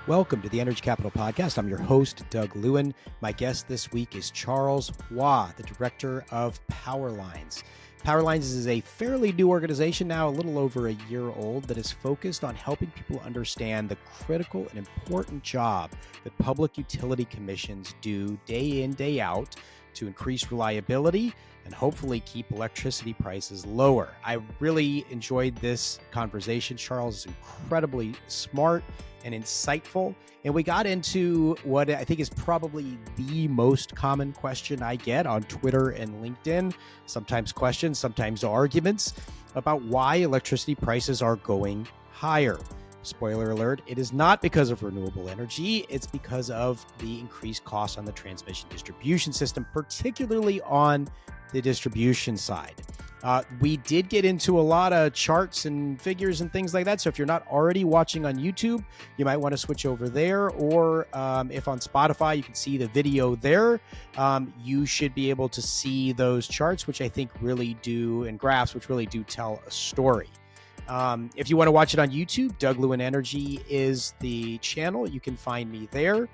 Welcome to the Energy Capital Podcast. I'm your host, Doug Lewin. My guest this week is Charles Hua, the director of Powerlines. Powerlines is a fairly new organization now, a little over a year old, that is focused on helping people understand the critical and important job that public utility commissions do day in, day out to increase reliability and hopefully keep electricity prices lower. I really enjoyed this conversation. Charles is incredibly smart and insightful. And we got into what I think is probably the most common question I get on Twitter and LinkedIn. Sometimes questions, sometimes arguments about why electricity prices are going higher. Spoiler alert, it is not because of renewable energy. It's because of the increased costs on the transmission distribution system, particularly on the distribution side. We did get into a lot of charts and figures and things like that. So if you're not already watching on YouTube, you might want to switch over there. Or if on Spotify, you can see the video there. You should be able to see those charts, which I think really do, and graphs, which really do tell a story. If you want to watch it on YouTube, Doug Lewin Energy is the channel. You can find me there.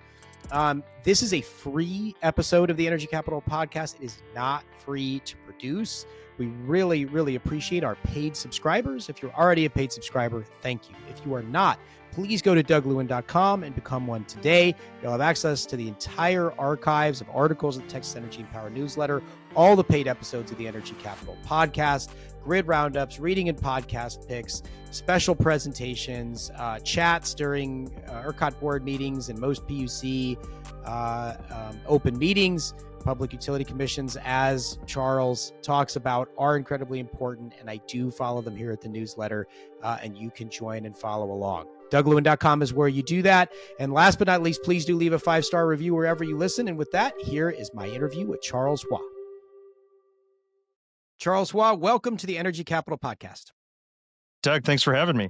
This is a free episode of the Energy Capital Podcast. It is not free to produce. We really, really appreciate our paid subscribers. If you're already a paid subscriber, thank you. If you are not, please go to douglewin.com and become one today. You'll have access to the entire archives of articles in the Texas Energy and Power newsletter, all the paid episodes of the Energy Capital Podcast, grid roundups, reading and podcast picks, special presentations, chats during ERCOT board meetings and most PUC open meetings. Public utility commissions, as Charles talks about, are incredibly important, and I do follow them here at the newsletter, and you can join and follow along. douglewin.com is where you do that. And last but not least, please do leave a 5-star review wherever you listen. And with that, here is my interview with Charles Hua. Charles Hua, welcome to the Energy Capital Podcast. Doug, thanks for having me.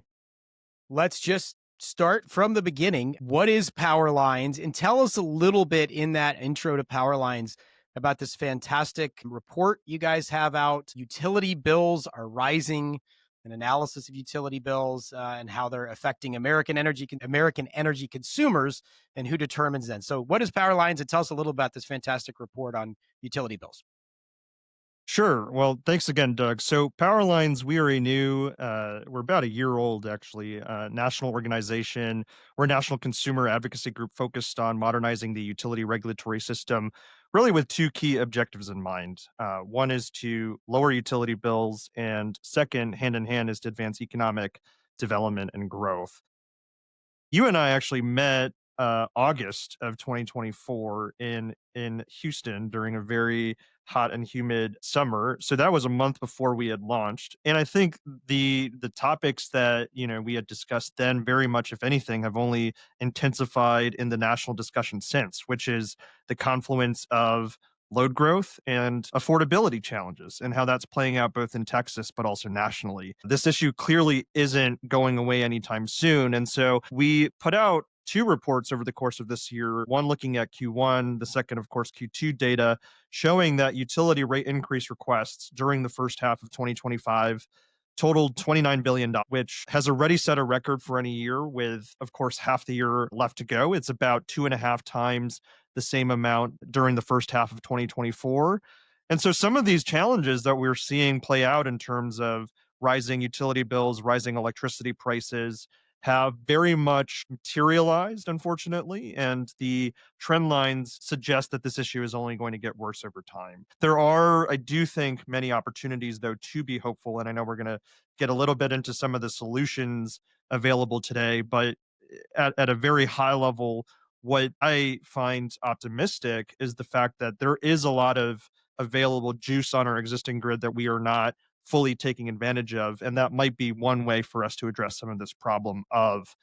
Let's just start from the beginning. What is Powerlines? And tell us a little bit in that intro to Powerlines about this fantastic report you guys have out. Utility bills are rising, an analysis of utility bills and how they're affecting American energy consumers and who determines them. So what is Powerlines? And tell us a little about this fantastic report on utility bills. Sure. Well, thanks again, Doug. So Powerlines, we are we're about a year old, actually, national organization. We're a national consumer advocacy group focused on modernizing the utility regulatory system, really with two key objectives in mind. One is to lower utility bills, and second, hand in hand, is to advance economic development and growth. You and I actually met August of 2024 in Houston during a very hot and humid summer. So that was a month before we had launched. And I think the topics that, we had discussed then very much, if anything, have only intensified in the national discussion since, which is the confluence of load growth and affordability challenges and how that's playing out both in Texas, but also nationally. This issue clearly isn't going away anytime soon. And so we put out two reports over the course of this year, one looking at Q1, the second, of course, Q2 data, showing that utility rate increase requests during the first half of 2025 totaled $29 billion, which has already set a record for any year with, of course, half the year left to go. It's about 2.5 times the same amount during the first half of 2024. And so some of these challenges that we're seeing play out in terms of rising utility bills, rising electricity prices, have very much materialized, unfortunately, and the trend lines suggest that this issue is only going to get worse over time. There are, I do think, many opportunities, though, to be hopeful, and I know we're going to get a little bit into some of the solutions available today, but at a very high level, what I find optimistic is the fact that there is a lot of available juice on our existing grid that we are not fully taking advantage of. And that might be one way for us to address some of this problem of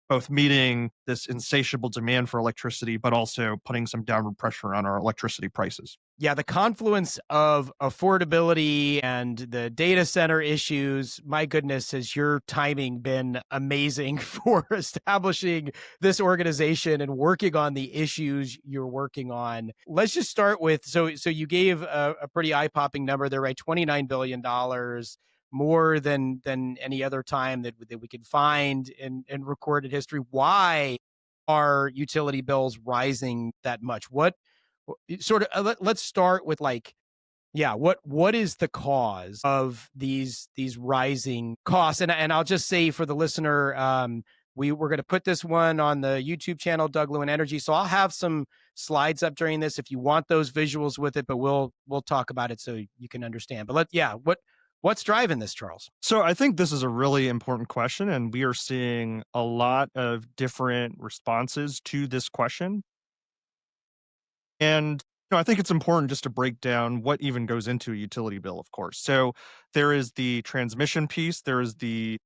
both meeting this insatiable demand for electricity, but also putting some downward pressure on our electricity prices. Yeah, the confluence of affordability and the data center issues, my goodness, has your timing been amazing for establishing this organization and working on the issues you're working on. Let's just start with, so you gave a pretty eye-popping number there, right? $29 billion, more than any other time that we could find in recorded history. Why are utility bills rising that much? What sort of let's start with like, yeah, what is the cause of these rising costs? And I'll just say for the listener, we're going to put this one on the YouTube channel, Doug Lewin Energy. So I'll have some slides up during this if you want those visuals with it, but we'll talk about it so you can understand. But what's driving this, Charles? So I think this is a really important question, and we are seeing a lot of different responses to this question. And I think it's important just to break down what even goes into a utility bill, of course. So there is the transmission piece, there is the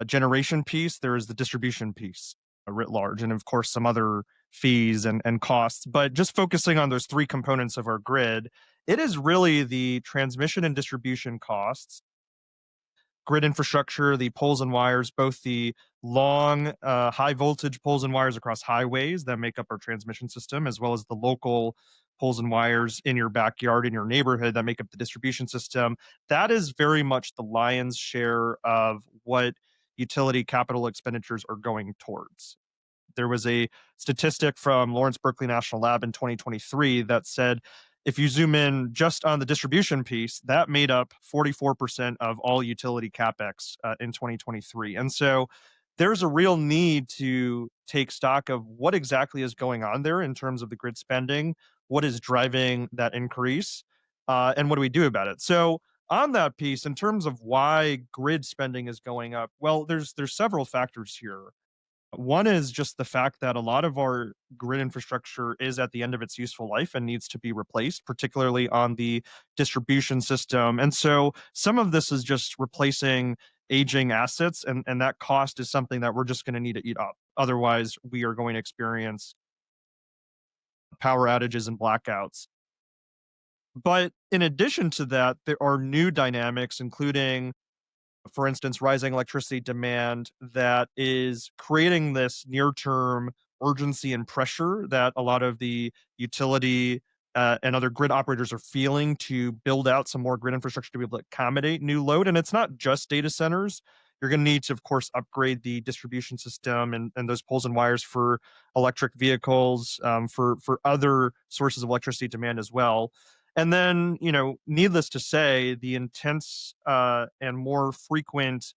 generation piece, there is the distribution piece writ large, and of course some other fees and costs. But just focusing on those three components of our grid, it is really the transmission and distribution costs, grid infrastructure, the poles and wires, both the long, high voltage poles and wires across highways that make up our transmission system, as well as the local poles and wires in your backyard, in your neighborhood that make up the distribution system. That is very much the lion's share of what utility capital expenditures are going towards. There was a statistic from Lawrence Berkeley National Lab in 2023 that said if you zoom in just on the distribution piece, that made up 44% of all utility capex in 2023. And so there's a real need to take stock of what exactly is going on there in terms of the grid spending, what is driving that increase, and what do we do about it? So on that piece, in terms of why grid spending is going up, well, there's several factors here. One is just the fact that a lot of our grid infrastructure is at the end of its useful life and needs to be replaced, particularly on the distribution system. And so some of this is just replacing aging assets, and that cost is something that we're just going to need to eat up. Otherwise, we are going to experience power outages and blackouts. But in addition to that, there are new dynamics, including for instance, rising electricity demand that is creating this near term urgency and pressure that a lot of the utility and other grid operators are feeling to build out some more grid infrastructure to be able to accommodate new load. And it's not just data centers. You're going to need to, of course, upgrade the distribution system and those poles and wires for electric vehicles, for other sources of electricity demand as well. And then, needless to say, the intense and more frequent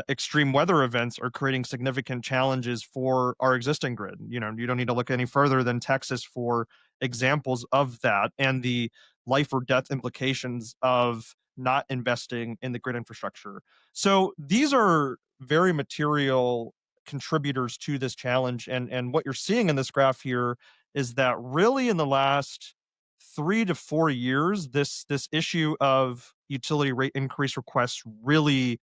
extreme weather events are creating significant challenges for our existing grid. You don't need to look any further than Texas for examples of that and the life or death implications of not investing in the grid infrastructure. So these are very material contributors to this challenge. And what you're seeing in this graph here is that really in the last 3 to 4 years, this issue of utility rate increase requests really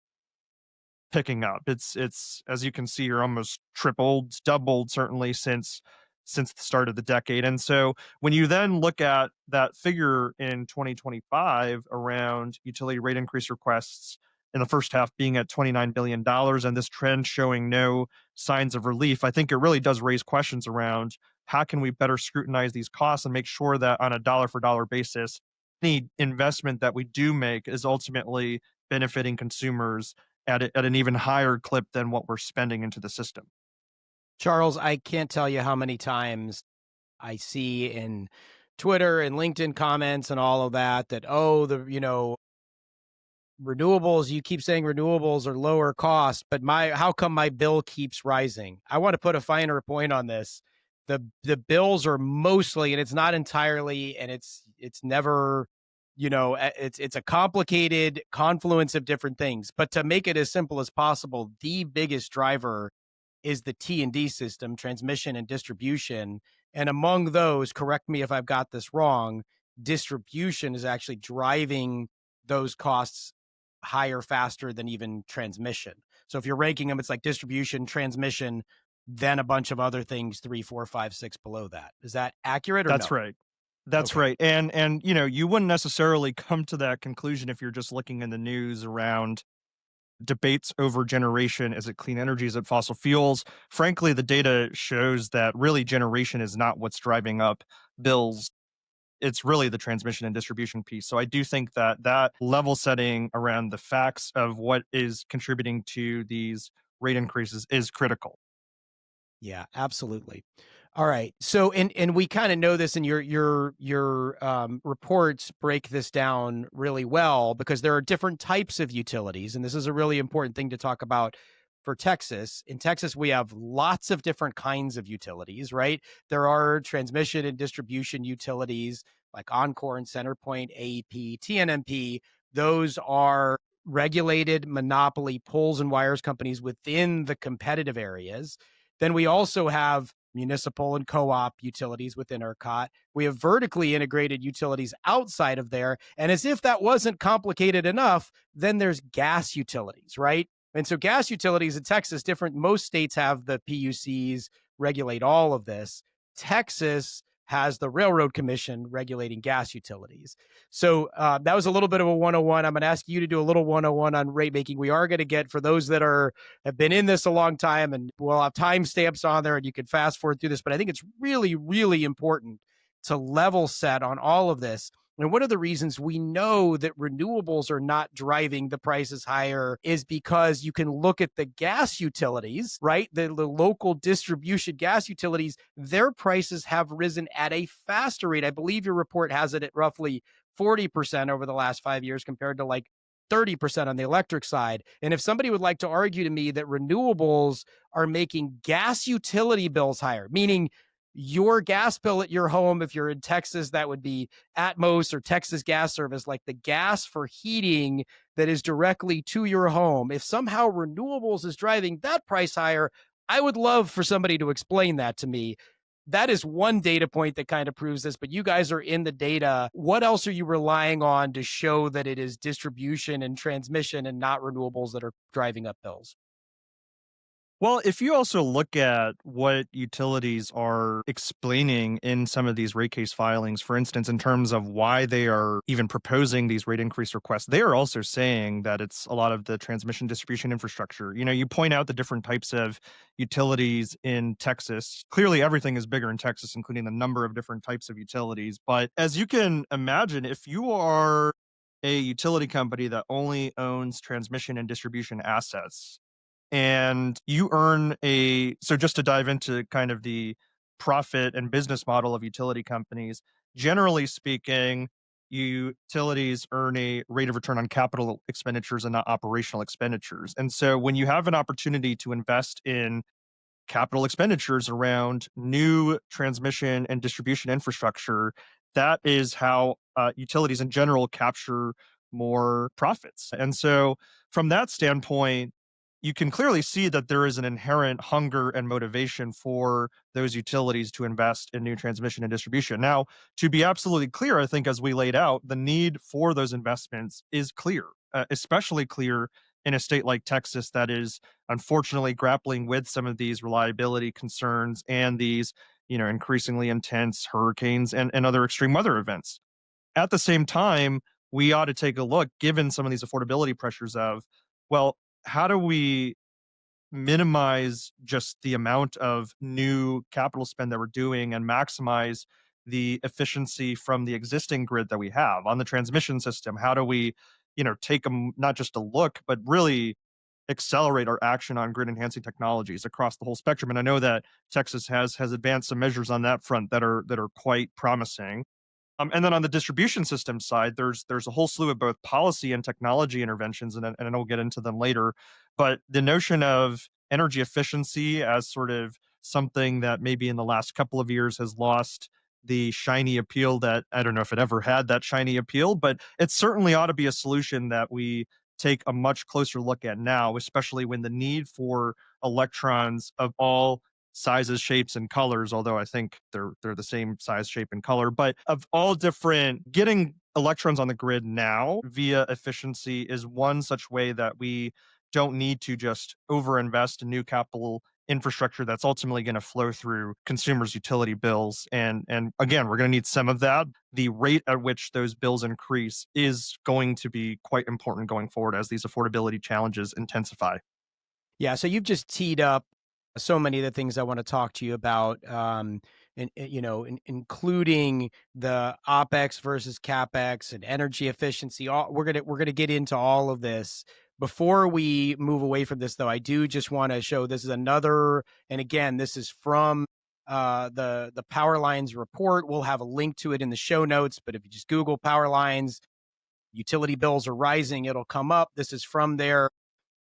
picking up. It's as you can see here, almost tripled, doubled certainly since the start of the decade. And so when you then look at that figure in 2025 around utility rate increase requests in the first half being at $29 billion and this trend showing no signs of relief, I think it really does raise questions around how can we better scrutinize these costs and make sure that on a dollar for dollar basis, any investment that we do make is ultimately benefiting consumers at an even higher clip than what we're spending into the system. Charles, I can't tell you how many times I see in Twitter and LinkedIn comments and all of that, oh, renewables, you keep saying renewables are lower cost, but how come my bill keeps rising? I want to put a finer point on this. The bills are mostly, and it's not entirely, and it's never, it's a complicated confluence of different things. But to make it as simple as possible, the biggest driver is the T&D system, transmission and distribution. And among those, correct me if I've got this wrong, distribution is actually driving those costs higher faster than even transmission. So if you're ranking them, it's like distribution, transmission, then a bunch of other things, 3, 4, 5, 6 below that. Is that accurate or That's no? right. That's Okay. right. And you wouldn't necessarily come to that conclusion if you're just looking in the news around debates over generation. Is it clean energy? Is it fossil fuels? Frankly, the data shows that really generation is not what's driving up bills. It's really the transmission and distribution piece. So I do think that that level setting around the facts of what is contributing to these rate increases is critical. Yeah, absolutely. All right. So, and we kind of know this, and your reports break this down really well because there are different types of utilities, and this is a really important thing to talk about for Texas. In Texas, we have lots of different kinds of utilities, right? There are transmission and distribution utilities like Oncor and CenterPoint, AEP, TNMP. Those are regulated monopoly poles and wires companies within the competitive areas. Then we also have municipal and co-op utilities within ERCOT. We have vertically integrated utilities outside of there. And as if that wasn't complicated enough, then there's gas utilities, right? And so gas utilities in Texas, different, most states have the PUCs regulate all of this. Texas has the Railroad Commission regulating gas utilities. So that was a little bit of a 101. I'm going to ask you to do a little 101 on rate making. We are going to get, for those that have been in this a long time, and we'll have timestamps on there and you can fast forward through this, but I think it's really, really important to level set on all of this. And one of the reasons we know that renewables are not driving the prices higher is because you can look at the gas utilities, right? The local distribution gas utilities, their prices have risen at a faster rate. I believe your report has it at roughly 40% over the last 5 years compared to like 30% on the electric side. And if somebody would like to argue to me that renewables are making gas utility bills higher, meaning your gas bill at your home, if you're in Texas, that would be Atmos or Texas Gas Service, like the gas for heating that is directly to your home. If somehow renewables is driving that price higher, I would love for somebody to explain that to me. That is one data point that kind of proves this, but you guys are in the data. What else are you relying on to show that it is distribution and transmission and not renewables that are driving up bills? Well, if you also look at what utilities are explaining in some of these rate case filings, for instance, in terms of why they are even proposing these rate increase requests, they are also saying that it's a lot of the transmission distribution infrastructure. You know, you point out the different types of utilities in Texas. Clearly, everything is bigger in Texas, including the number of different types of utilities. But as you can imagine, if you are a utility company that only owns transmission and distribution assets, and you earn a so just to dive into kind of the profit and business model of utility companies, generally speaking, utilities earn a rate of return on capital expenditures and not operational expenditures. And so when you have an opportunity to invest in capital expenditures around new transmission and distribution infrastructure, that is how utilities in general capture more profits. And so, from that standpoint, you can clearly see that there is an inherent hunger and motivation for those utilities to invest in new transmission and distribution. Now, to be absolutely clear, I think as we laid out, the need for those investments is clear, especially clear in a state like Texas that is unfortunately grappling with some of these reliability concerns and these, increasingly intense hurricanes and other extreme weather events. At the same time, we ought to take a look, given some of these affordability pressures of, well, how do we minimize just the amount of new capital spend that we're doing and maximize the efficiency from the existing grid that we have on the transmission system? How do we, take them not just a look, but really accelerate our action on grid enhancing technologies across the whole spectrum? And I know that Texas has advanced some measures on that front that are quite promising. And then on the distribution system side, there's a whole slew of both policy and technology interventions, and I'll get into them later. But the notion of energy efficiency as sort of something that maybe in the last couple of years has lost the shiny appeal that I don't know if it ever had that shiny appeal, but it certainly ought to be a solution that we take a much closer look at now, especially when the need for electrons of all sizes, shapes, and colors, although I think they're the same size, shape, and color, but of all different getting electrons on the grid now via efficiency is one such way that we don't need to just overinvest in new capital infrastructure that's ultimately going to flow through consumers' utility bills. And again, we're going to need some of that. The rate at which those bills increase is going to be quite important going forward as these affordability challenges intensify. Yeah, so you've just teed up so many of the things I want to talk to you about, including the OpEx versus CapEx and energy efficiency. We're gonna get into all of this, Before we move away from this, though, I do just want to show this is another, and again, this is from the Powerlines report. We'll have a link to it in the show notes, but if you just Google Powerlines, utility bills are rising, it'll come up. This is from there.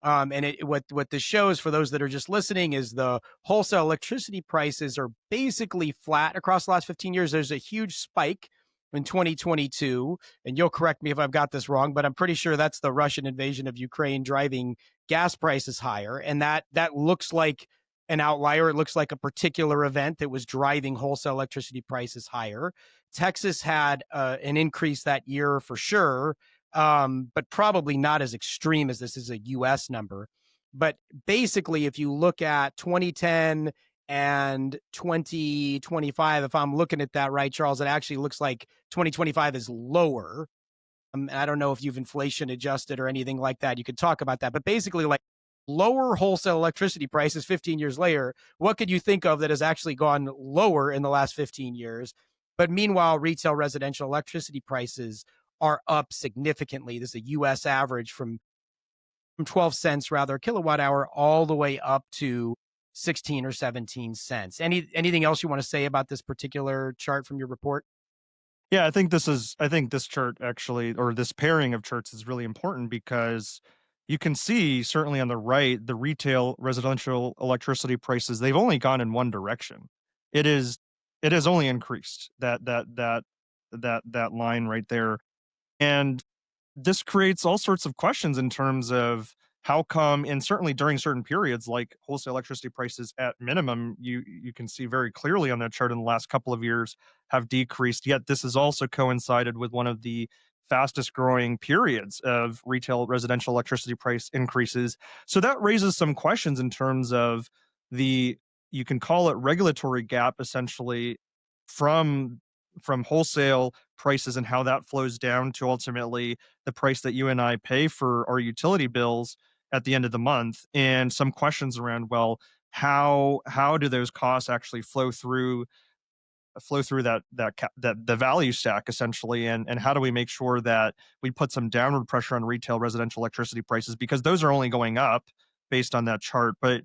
What this shows for those that are just listening is the wholesale electricity prices are basically flat across the last 15 years. There's a huge spike in 2022, and you'll correct me if I've got this wrong, but I'm pretty sure that's the Russian invasion of Ukraine driving gas prices higher, and that looks like an outlier. It looks like a particular event that was driving wholesale electricity prices higher. Texas had an increase that year for sure, but probably not as extreme as this is a US number. But basically, if you look at 2010 and 2025, if I'm looking at that right, Charles, it actually looks like 2025 is lower. I don't know if you've inflation adjusted or anything like that. You could talk about that. But basically, like lower wholesale electricity prices 15 years later, what could you think of that has actually gone lower in the last 15 years? But meanwhile, retail residential electricity prices are up significantly. This is a US average from 12 cents rather kilowatt hour all the way up to 16 or 17 cents. Anything else you want to say about this particular chart from your report? Yeah, I think this chart actually, or this pairing of charts is really important because you can see certainly on the right, the retail residential electricity prices, they've only gone in one direction. It is it has only increased that line right there. And this creates all sorts of questions in terms of how come, and certainly during certain periods like wholesale electricity prices at minimum, you can see very clearly on that chart in the last couple of years have decreased, yet this has also coincided with one of the fastest growing periods of retail residential electricity price increases. So that raises some questions in terms of the, you can call it regulatory gap essentially, from wholesale prices and how that flows down to ultimately the price that you and I pay for our utility bills at the end of the month, and some questions around, well, how do those costs actually flow through that the value stack essentially, and how do we make sure that we put some downward pressure on retail residential electricity prices, because those are only going up based on that chart, but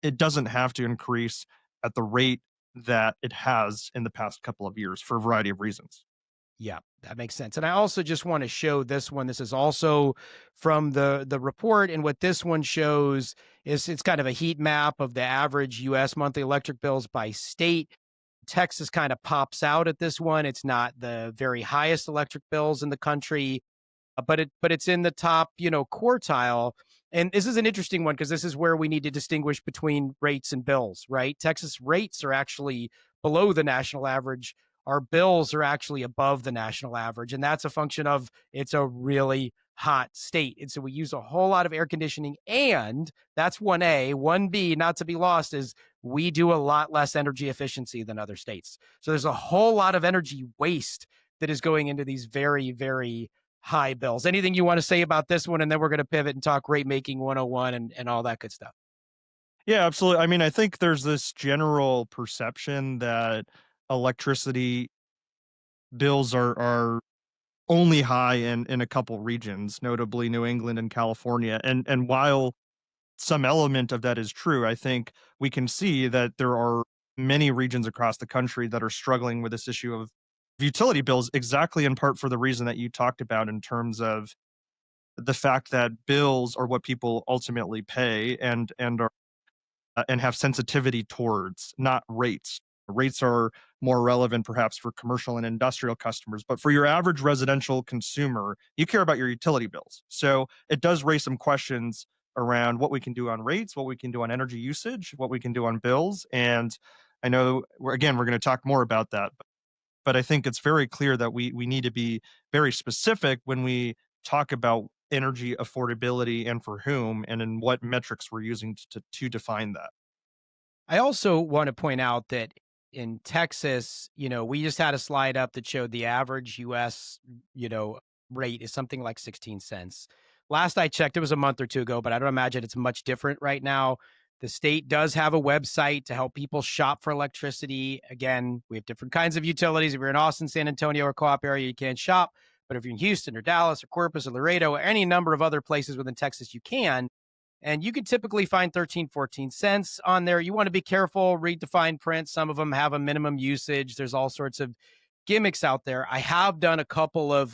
it doesn't have to increase at the rate that it has in the past couple of years for a variety of reasons. Yeah, that makes sense. And I also just want to show this one. This is also from the report, and what this one shows is it's kind of a heat map of the average US monthly electric bills by state. Texas kind of pops out at this one. It's not the very highest electric bills in the country, but it's in the top, quartile. And this is an interesting one because this is where we need to distinguish between rates and bills, right? Texas rates are actually below the national average. Our bills are actually above the national average, and that's a function of it's a really hot state. And so we use a whole lot of air conditioning, and that's 1A. 1B, not to be lost, is we do a lot less energy efficiency than other states. So there's a whole lot of energy waste that is going into these very, very high bills. Anything you want to say about this one? And then we're going to pivot and talk rate making 101 and all that good stuff. Yeah, absolutely. I mean, I think there's this general perception that electricity bills are only high in a couple regions, notably New England and California. And while some element of that is true, I think we can see that there are many regions across the country that are struggling with this issue of utility bills, exactly in part for the reason that you talked about, in terms of the fact that bills are what people ultimately pay, and have sensitivity towards, not rates. Rates are more relevant perhaps for commercial and industrial customers, but for your average residential consumer, you care about your utility bills. So it does raise some questions around what we can do on rates, what we can do on energy usage, what we can do on bills. And I know we're going to talk more about that, but I think it's very clear that we need to be very specific when we talk about energy affordability and for whom and in what metrics we're using to define that. I also want to point out that in Texas, we just had a slide up that showed the average US, rate is something like 16 cents. Last I checked, it was a month or two ago, but I don't imagine it's much different right now. The state does have a website to help people shop for electricity. Again, we have different kinds of utilities. If you're in Austin, San Antonio, or Co-op area, you can't shop. But if you're in Houston or Dallas or Corpus or Laredo or any number of other places within Texas, you can. And you can typically find 13, 14 cents on there. You want to be careful, read the fine print. Some of them have a minimum usage. There's all sorts of gimmicks out there. I have done a couple of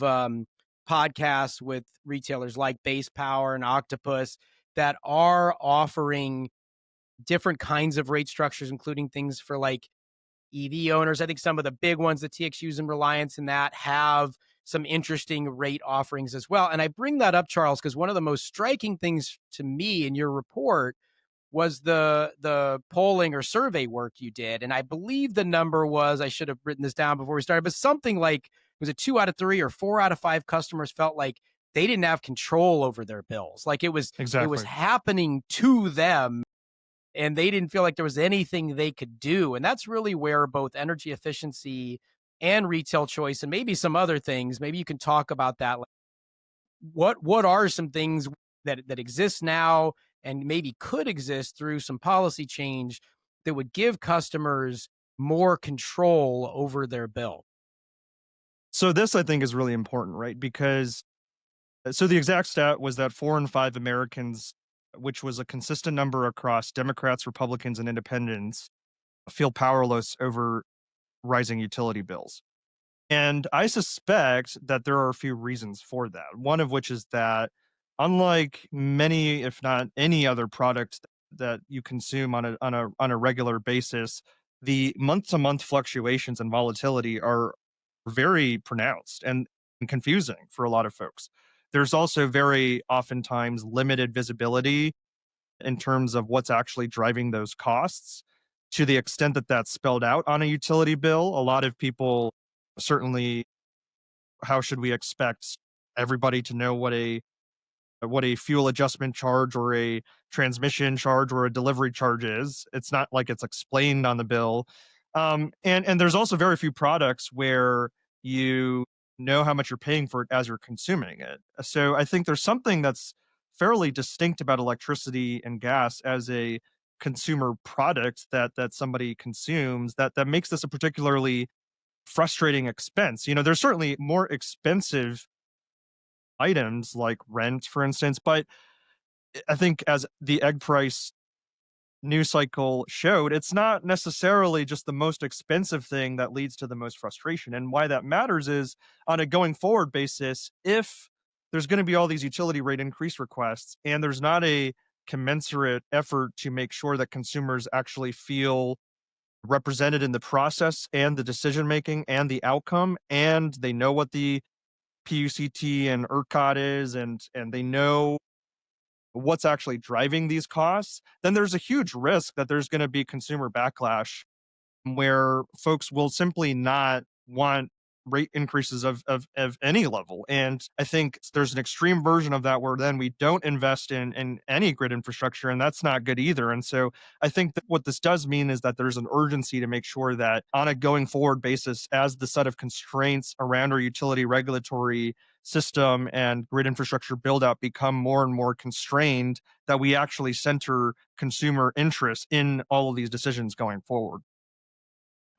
podcasts with retailers like Base Power and Octopus that are offering different kinds of rate structures, including things for like EV owners. I think some of the big ones, the TXUs and Reliance and that, have some interesting rate offerings as well. And I bring that up, Charles, because one of the most striking things to me in your report was the polling or survey work you did. And I believe the number was, I should have written this down before we started, but something like, was it 2 out of 3 or 4 out of 5 customers felt like they didn't have control over their bills. Like it was Exactly. happening to them and they didn't feel like there was anything they could do. And that's really where both energy efficiency and retail choice and maybe some other things, maybe you can talk about that. Like what are some things that exist now and maybe could exist through some policy change that would give customers more control over their bill? So this I think is really important, right? Because so the exact stat was that 4 in 5 Americans, which was a consistent number across Democrats, Republicans, and independents, feel powerless over rising utility bills. And I suspect that there are a few reasons for that. One of which is that unlike many, if not any other product that you consume on a regular basis, the month to month fluctuations and volatility are very pronounced and confusing for a lot of folks. There's also very oftentimes limited visibility in terms of what's actually driving those costs. To the extent that that's spelled out on a utility bill, a lot of people certainly, how should we expect everybody to know what a fuel adjustment charge or a transmission charge or a delivery charge is? It's not like it's explained on the bill. And there's also very few products where you know how much you're paying for it as you're consuming it. So I think there's something that's fairly distinct about electricity and gas as a consumer product that somebody consumes that makes this a particularly frustrating expense. You know, there's certainly more expensive items like rent, for instance, but I think as the egg price news cycle showed, it's not necessarily just the most expensive thing that leads to the most frustration. And why that matters is on a going forward basis, if there's going to be all these utility rate increase requests and there's not a commensurate effort to make sure that consumers actually feel represented in the process and the decision making and the outcome, and they know what the PUCT and ERCOT is, and they know what's actually driving these costs, then there's a huge risk that there's going to be consumer backlash where folks will simply not want rate increases of any level. And I think there's an extreme version of that where then we don't invest in any grid infrastructure, and that's not good either. And so I think that what this does mean is that there's an urgency to make sure that on a going forward basis, as the set of constraints around our utility regulatory system and grid infrastructure build out become more and more constrained, that we actually center consumer interest in all of these decisions going forward.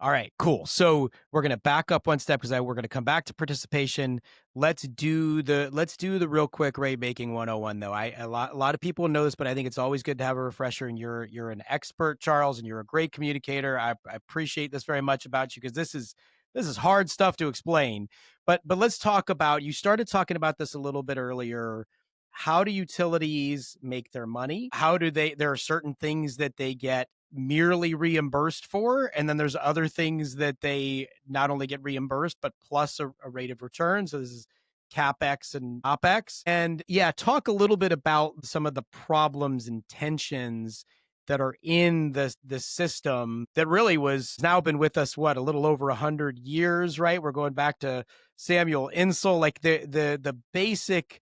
All right, cool. So we're going to back up one step because we're going to come back to participation. Let's do the real quick rate making 101 though. A lot of people know this, but I think it's always good to have a refresher. And you're an expert, Charles, and you're a great communicator. I appreciate this very much about you because this is hard stuff to explain. But let's talk about. You started talking about this a little bit earlier. How do utilities make their money? How do they? There are certain things that they get merely reimbursed for, and then there's other things that they not only get reimbursed but plus a rate of return. So this is CapEx and OpEx. And yeah, talk a little bit about some of the problems and tensions that are in the system that really was now been with us a little over 100 years, right? We're going back to Samuel Insull, like the basic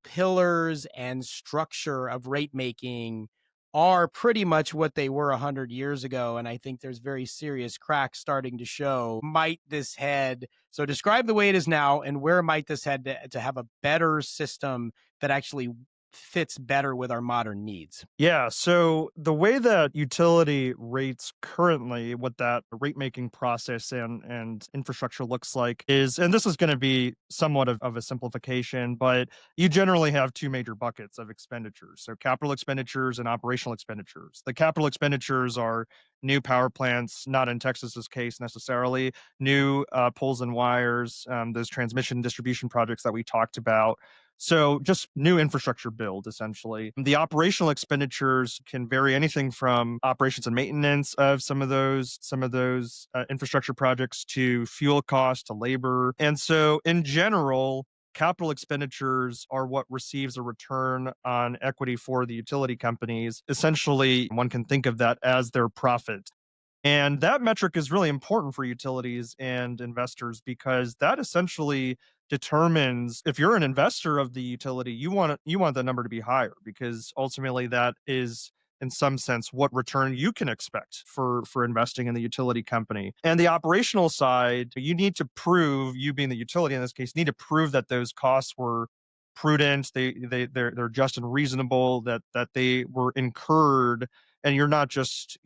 pillars and structure of rate making are pretty much what they were 100 years ago. And I think there's very serious cracks starting to show. Might this head, so describe the way it is now and where might this head to have a better system that actually fits better with our modern needs? Yeah, so the way that utility rates currently, what that rate making process and infrastructure looks like is, and this is going to be somewhat of a simplification, but you generally have two major buckets of expenditures. So capital expenditures and operational expenditures. The capital expenditures are new power plants, not in Texas's case necessarily, new poles and wires, those transmission and distribution projects that we talked about. So just new infrastructure build, essentially. The operational expenditures can vary anything from operations and maintenance of some of those infrastructure projects to fuel costs to labor. And so in general, capital expenditures are what receives a return on equity for the utility companies. Essentially, one can think of that as their profit. And that metric is really important for utilities and investors because that essentially determines if you're an investor of the utility, you want the number to be higher because ultimately that is in some sense what return you can expect for investing in the utility company. And the operational side, you need to prove, you being the utility in this case, need to prove that those costs were prudent, they're just and reasonable, that they were incurred and you're not just,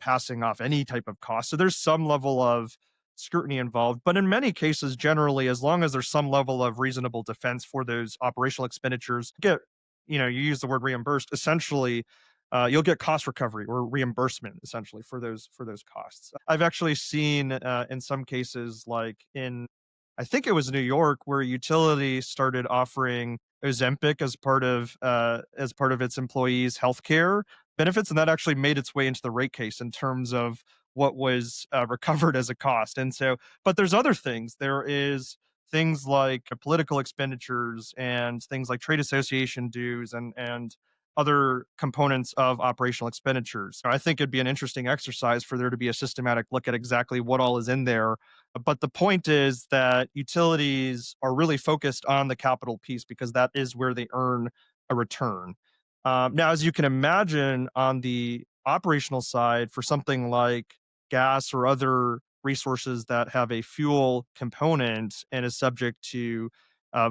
passing off any type of cost. So there's some level of scrutiny involved, but in many cases, generally, as long as there's some level of reasonable defense for those operational expenditures, you use the word reimbursed. Essentially, you'll get cost recovery or reimbursement essentially for those costs. I've actually seen in some cases, like I think it was New York, where a utility started offering Ozempic as part of its employees' healthcare benefits, and that actually made its way into the rate case in terms of what was recovered as a cost. And so, but there's other things. There is things like political expenditures and things like trade association dues and other components of operational expenditures. I think it'd be an interesting exercise for there to be a systematic look at exactly what all is in there. But the point is that utilities are really focused on the capital piece because that is where they earn a return. Now, as you can imagine, on the operational side, for something like gas or other resources that have a fuel component and is subject to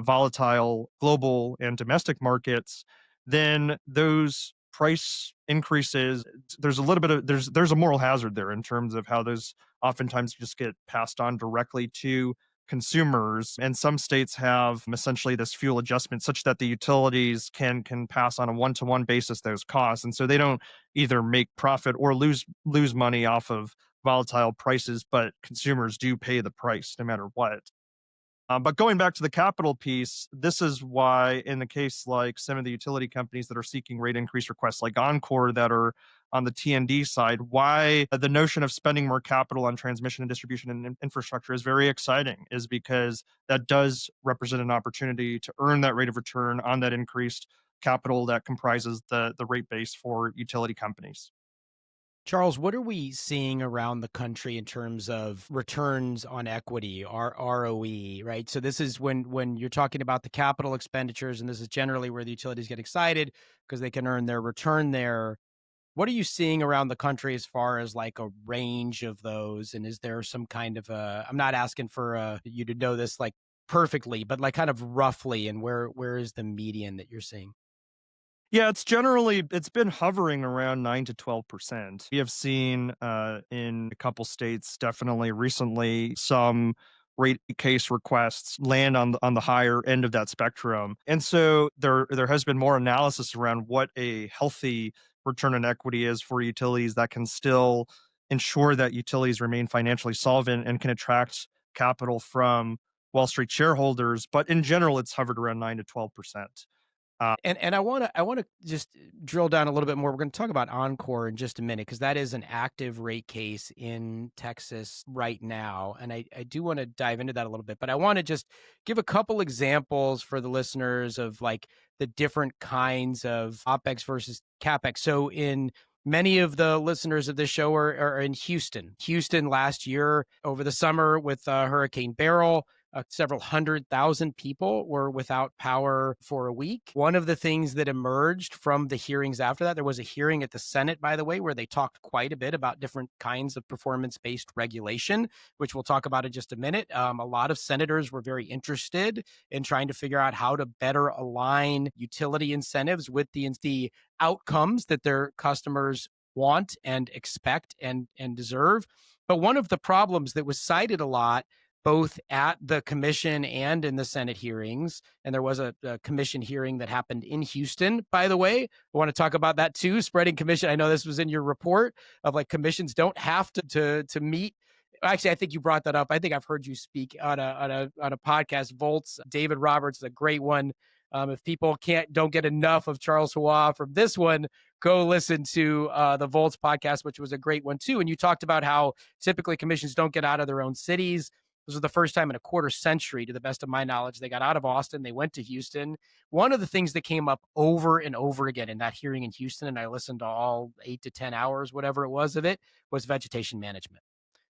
volatile global and domestic markets, then those price increases, there's a little bit of there's a moral hazard there in terms of how those oftentimes just get passed on directly to consumers. And some states have essentially this fuel adjustment such that the utilities can pass on a one-to-one basis those costs, and so they don't either make profit or lose money off of volatile prices, but consumers do pay the price no matter what. But going back to the capital piece, this is why, in the case like some of the utility companies that are seeking rate increase requests, like Oncor, that are on the T&D side, why the notion of spending more capital on transmission and distribution and infrastructure is very exciting, is because that does represent an opportunity to earn that rate of return on that increased capital that comprises the rate base for utility companies. Charles, what are we seeing around the country in terms of returns on equity, ROE, right? So this is when you're talking about the capital expenditures, and this is generally where the utilities get excited because they can earn their return there. What are you seeing around the country as far as like a range of those? And is there some kind of I'm not asking for you to know this like perfectly, but like kind of roughly, and where is the median that you're seeing? Yeah, it's been hovering around 9 to 12%. We have seen in a couple states, definitely recently, some rate case requests land on the higher end of that spectrum. And so there has been more analysis around what a healthy return on equity is for utilities that can still ensure that utilities remain financially solvent and can attract capital from Wall Street shareholders. But in general, it's hovered around 9 to 12%. And I want to just drill down a little bit more. We're going to talk about Oncor in just a minute because that is an active rate case in Texas right now, and I do want to dive into that a little bit. But I want to just give a couple examples for the listeners of like the different kinds of OpEx versus CapEx. So in many of the listeners of this show are in Houston. Houston last year over the summer with Hurricane Beryl. Several 100,000 people were without power for a week. One of the things that emerged from the hearings after that, there was a hearing at the Senate, by the way, where they talked quite a bit about different kinds of performance-based regulation, which we'll talk about in just a minute. A lot of senators were very interested in trying to figure out how to better align utility incentives with the outcomes that their customers want and expect and deserve. But one of the problems that was cited a lot both at the commission and in the Senate hearings. And there was a commission hearing that happened in Houston, by the way. I want to talk about that too. Spreading commission. I know this was in your report of like commissions don't have to meet. Actually, I think you brought that up. I think I've heard you speak on a podcast. Volts. David Roberts is a great one. If people don't get enough of Charles Hua from this one, go listen to the Volts podcast, which was a great one too. And you talked about how typically commissions don't get out of their own cities. This was the first time in a quarter century, to the best of my knowledge, they got out of Austin. They went to Houston. One of the things that came up over and over again in that hearing in Houston, and I listened to all 8 to 10 hours, whatever it was of it, was vegetation management.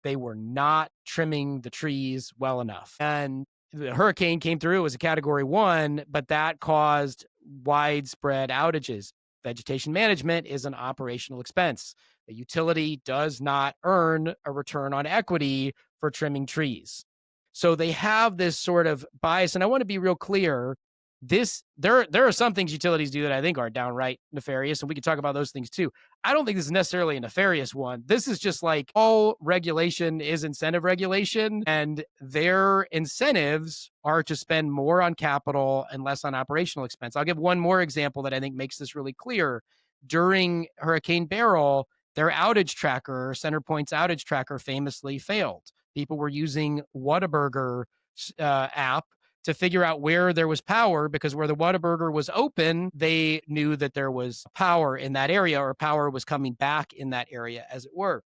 They were not trimming the trees well enough. And the hurricane came through, it was a category 1, but that caused widespread outages. Vegetation management is an operational expense. The utility does not earn a return on equity for trimming trees. So they have this sort of bias. And I want to be real clear. There are some things utilities do that I think are downright nefarious, and we can talk about those things too. I don't think this is necessarily a nefarious one. This is just like all regulation is incentive regulation, and their incentives are to spend more on capital and less on operational expense. I'll give one more example that I think makes this really clear. During Hurricane Beryl, their outage tracker, CenterPoint's outage tracker, famously failed. People were using Whataburger app to figure out where there was power, because where the Whataburger was open, they knew that there was power in that area, or power was coming back in that area, as it were.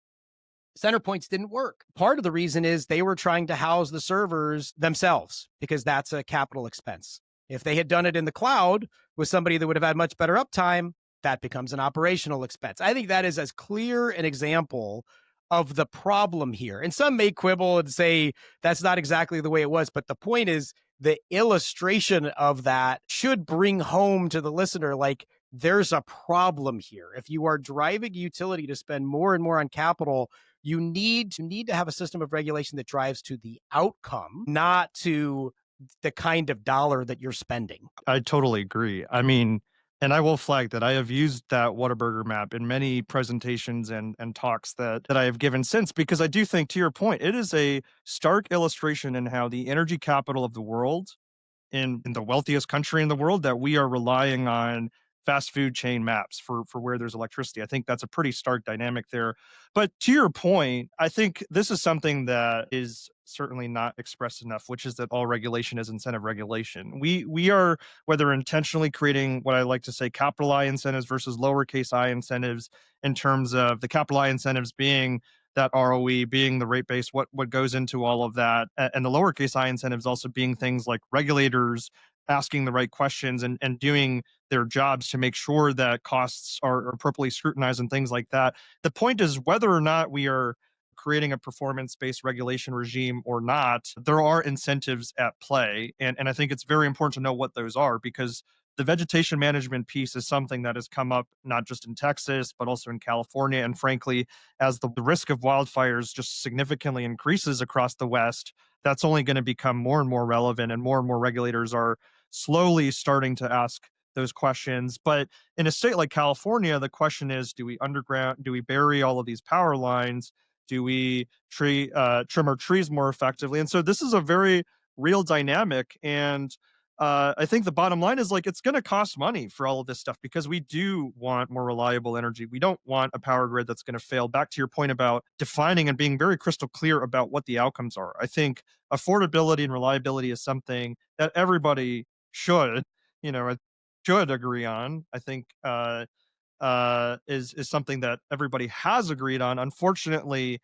CenterPoints didn't work. Part of the reason is they were trying to house the servers themselves, because that's a capital expense. If they had done it in the cloud with somebody that would have had much better uptime, that becomes an operational expense. I think that is as clear an example of the problem here. And some may quibble and say that's not exactly the way it was, but the point is, the illustration of that should bring home to the listener, like, there's a problem here. If you are driving utility to spend more and more on capital, you need to have a system of regulation that drives to the outcome, not to the kind of dollar that you're spending. I totally agree. I mean, and I will flag that I have used that Whataburger map in many presentations and talks that I have given since, because I do think, to your point, it is a stark illustration in how the energy capital of the world, in the wealthiest country in the world, that we are relying on fast food chain maps for where there's electricity. I think that's a pretty stark dynamic there. But to your point, I think this is something that is certainly not expressed enough, which is that all regulation is incentive regulation. We are, whether intentionally, creating what I like to say capital I incentives versus lowercase I incentives, in terms of the capital I incentives being that ROE, being the rate base, what goes into all of that, and the lowercase I incentives also being things like regulators asking the right questions and doing their jobs to make sure that costs are appropriately scrutinized and things like that. The point is, whether or not we are creating a performance-based regulation regime or not, there are incentives at play. And I think it's very important to know what those are, because the vegetation management piece is something that has come up not just in Texas, but also in California. And frankly, as the risk of wildfires just significantly increases across the West, that's only going to become more and more relevant, and more regulators are slowly starting to ask those questions. But in a state like California, the question is, do we bury all of these power lines? Do we trim our trees more effectively? And so this is a very real dynamic. And I think the bottom line is, like, it's going to cost money for all of this stuff, because we do want more reliable energy. We don't want a power grid that's going to fail. Back to your point about defining and being very crystal clear about what the outcomes are. I think affordability and reliability is something that everybody should, should agree on. I think is something that everybody has agreed on. Unfortunately,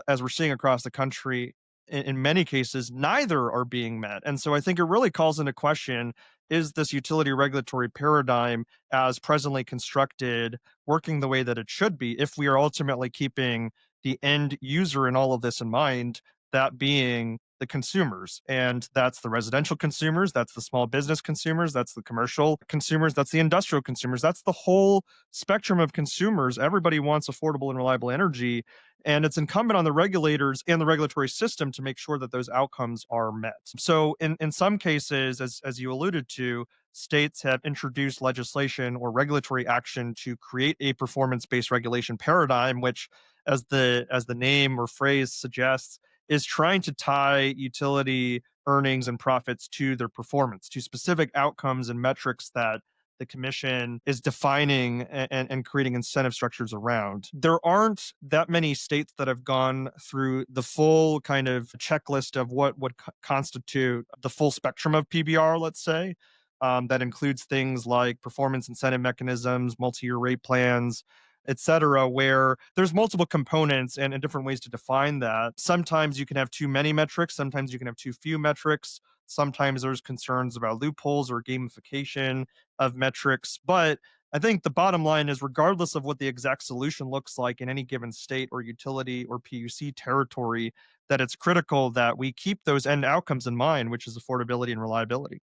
as we're seeing across the country, in many cases, neither are being met. And so I think it really calls into question, is this utility regulatory paradigm, as presently constructed, working the way that it should be, if we are ultimately keeping the end user in all of this in mind, that being the consumers. And that's the residential consumers, that's the small business consumers, that's the commercial consumers, that's the industrial consumers, that's the whole spectrum of consumers. Everybody wants affordable and reliable energy. And it's incumbent on the regulators and the regulatory system to make sure that those outcomes are met. So, in some cases, as you alluded to, states have introduced legislation or regulatory action to create a performance-based regulation paradigm, which, as the name or phrase suggests, is trying to tie utility earnings and profits to their performance, to specific outcomes and metrics that the commission is defining and creating incentive structures around. There aren't that many states that have gone through the full kind of checklist of what would constitute the full spectrum of PBR, let's say. That includes things like performance incentive mechanisms, multi-year rate plans, et cetera, where there's multiple components and different ways to define that. Sometimes you can have too many metrics, sometimes you can have too few metrics, sometimes there's concerns about loopholes or gamification of metrics. But I think the bottom line is, regardless of what the exact solution looks like in any given state or utility or PUC territory, that it's critical that we keep those end outcomes in mind, which is affordability and reliability.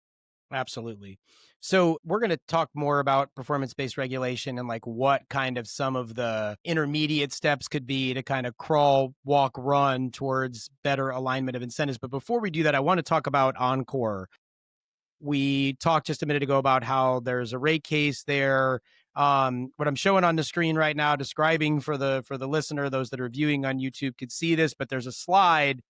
Absolutely. So we're going to talk more about performance-based regulation and like what kind of some of the intermediate steps could be to kind of crawl, walk, run towards better alignment of incentives. But before we do that, I want to talk about Oncor. We talked just a minute ago about how there's a rate case there. What I'm showing on the screen right now, describing for the listener, those that are viewing on YouTube could see this, but there's a slide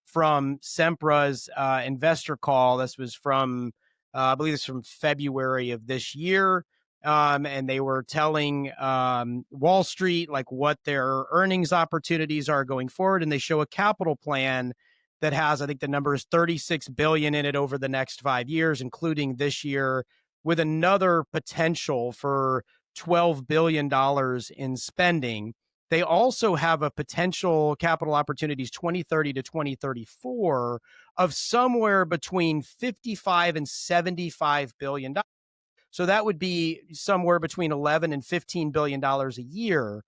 from Sempra's investor call. This was from I believe it's from February of this year. And they were telling Wall Street like what their earnings opportunities are going forward. And they show a capital plan that has, I think the number is 36 billion in it over the next 5 years, including this year, with another potential for $12 billion in spending. They also have a potential capital opportunities 2030 to 2034 of somewhere between 55 and 75 billion dollars. So that would be somewhere between 11 and 15 billion dollars a year.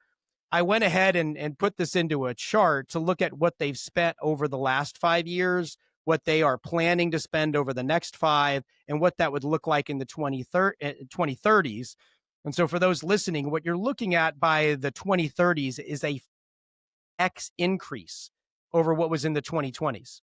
I went ahead and put this into a chart to look at what they've spent over the last 5 years, what they are planning to spend over the next 5, and what that would look like in the 2030s. And so for those listening, what you're looking at by the 2030s is a X increase over what was in the 2020s.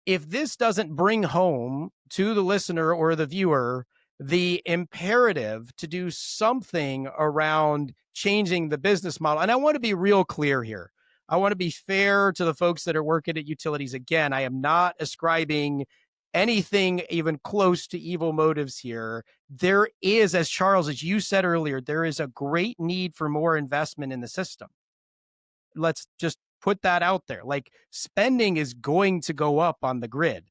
If this doesn't bring home to the listener or the viewer the imperative to do something around changing the business model, and I want to be real clear here. I want to be fair to the folks that are working at utilities. Again, I am not ascribing anything even close to evil motives here. There is, as Charles, as you said earlier, there is a great need for more investment in the system. Let's just put that out there. Like, spending is going to go up on the grid.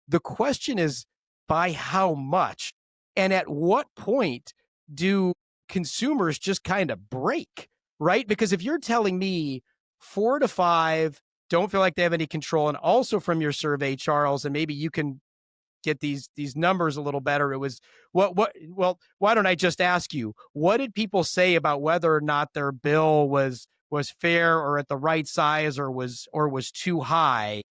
The question is, by how much? And at what point do consumers just kind of break, right? Because if you're telling me 4 to 5 don't feel like they have any control, and also from your survey, Charles, and maybe you can get these numbers a little better. It was well, why don't I just ask you, what did people say about whether or not their bill was fair or at the right size or was too high?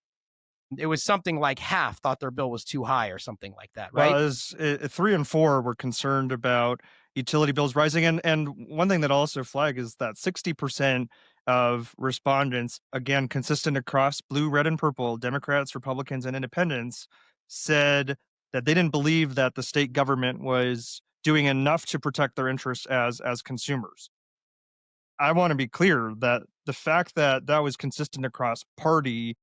It was something like half thought their bill was too high or something like that, Well, right? as 3 and 4 were concerned about utility bills rising, and one thing that I'll also flag is that 60% of respondents, again, consistent across blue, red, and purple, Democrats, Republicans, and independents, said that they didn't believe that the state government was doing enough to protect their interests as consumers. I want to be clear that the fact that that was consistent across party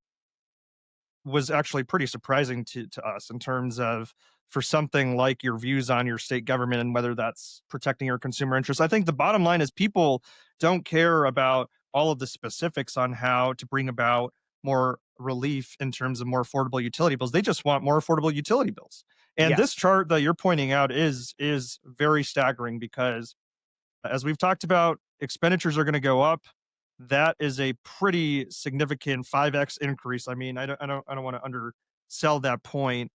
was actually pretty surprising to us, in terms of, for something like your views on your state government and whether that's protecting your consumer interests. I think the bottom line is people don't care about all of the specifics on how to bring about more relief in terms of more affordable utility bills. They just want more affordable utility bills. And this Yes. chart that you're pointing out is very staggering, because, as we've talked about, expenditures are going to go up. That is a pretty significant 5x increase. I mean, I don't want to undersell that point.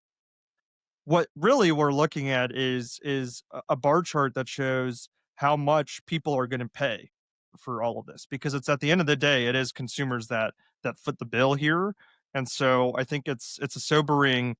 What really we're looking at is a bar chart that shows how much people are going to pay for all of this, because it's, at the end of the day, it is consumers that foot the bill here. And so I think it's a sobering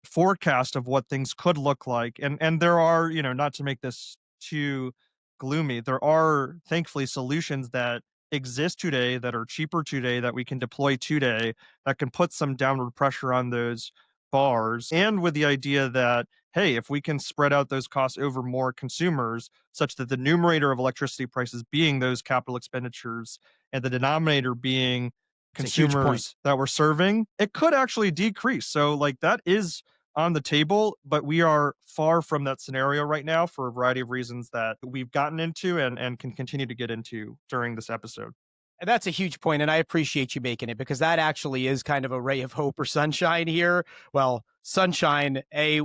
forecast of what things could look like. And there are, not to make this too gloomy, there are thankfully solutions that exist today that are cheaper today that we can deploy today that can put some downward pressure on those bars, and with the idea that, hey, if we can spread out those costs over more consumers such that the numerator of electricity prices being those capital expenditures and the denominator being It's a huge point. consumers that we're serving, it could actually decrease. So like that is on the table, but we are far from that scenario right now for a variety of reasons that we've gotten into and can continue to get into during this episode. And that's a huge point, and I appreciate you making it because that actually is kind of a ray of hope or sunshine here. Well, sunshine,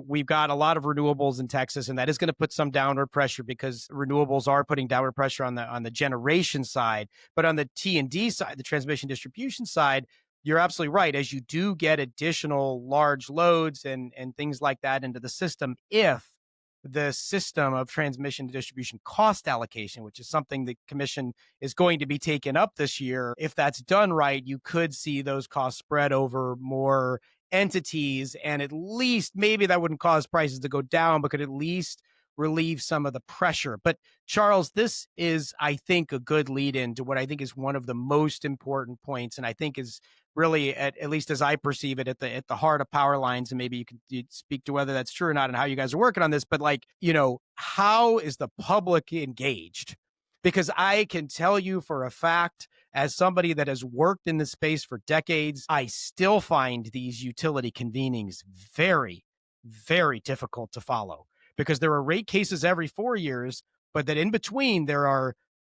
we've got a lot of renewables in Texas, and that is going to put some downward pressure because renewables are putting downward pressure on the generation side. But on the T&D side, the transmission distribution side, you're absolutely right. As you do get additional large loads and things like that into the system, if the system of transmission distribution cost allocation, which is something the commission is going to be taken up this year. If that's done right, you could see those costs spread over more entities, and at least maybe that wouldn't cause prices to go down, but could at least relieve some of the pressure. But Charles, this is, I think, a good lead in to what I think is one of the most important points, and I think is really, at least as I perceive it, at the heart of Powerlines. And maybe you speak to whether that's true or not and how you guys are working on this. But like, how is the public engaged? Because I can tell you for a fact, as somebody that has worked in this space for decades, I still find these utility convenings very, very difficult to follow because there are rate cases every 4 years, but that in between there are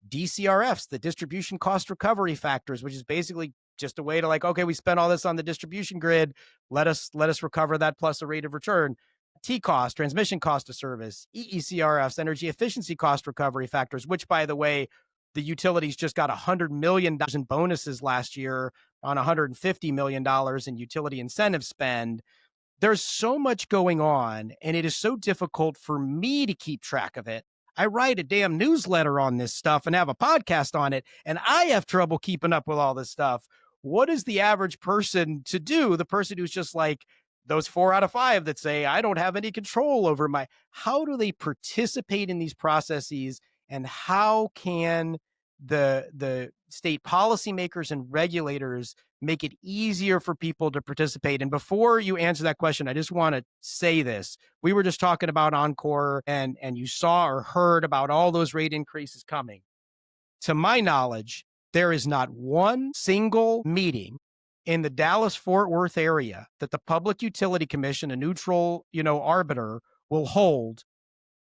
DCRFs, the distribution cost recovery factors, which is basically just a way to like, okay, we spent all this on the distribution grid. Let us recover that plus a rate of return. T cost, transmission cost of service, EECRFs, energy efficiency cost recovery factors, which by the way, the utilities just got $100 million in bonuses last year on $150 million in utility incentive spend. There's so much going on, and it is so difficult for me to keep track of it. I write a damn newsletter on this stuff and have a podcast on it, and I have trouble keeping up with all this stuff. What is the average person to do? The person who's just like those 4 out of 5 that say, I don't have any control over how do they participate in these processes? And how can the state policymakers and regulators make it easier for people to participate? And before you answer that question, I just want to say this. We were just talking about Oncor, and you saw or heard about all those rate increases coming. To my knowledge, there is not one single meeting in the Dallas-Fort Worth area that the Public Utility Commission, a neutral, arbiter, will hold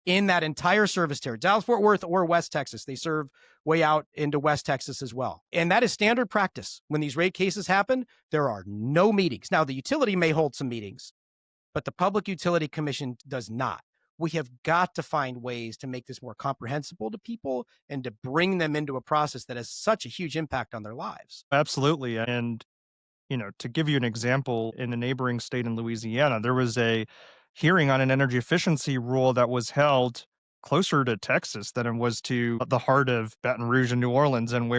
in that entire service territory, Dallas-Fort Worth or West Texas. They serve way out into West Texas as well. And that is standard practice. When these rate cases happen, there are no meetings. Now, the utility may hold some meetings, but the Public Utility Commission does not. We have got to find ways to make this more comprehensible to people and to bring them into a process that has such a huge impact on their lives. Absolutely. And to give you an example, in a neighboring state in Louisiana, there was a hearing on an energy efficiency rule that was held closer to Texas than it was to the heart of Baton Rouge and New Orleans, and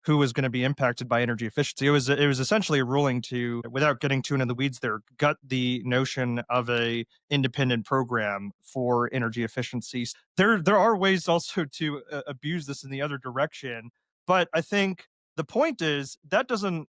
who was going to be impacted by energy efficiency. It was essentially a ruling to, without getting too into the weeds there, gut the notion of a independent program for energy efficiency. There are ways also to abuse this in the other direction, but I think the point is that doesn't,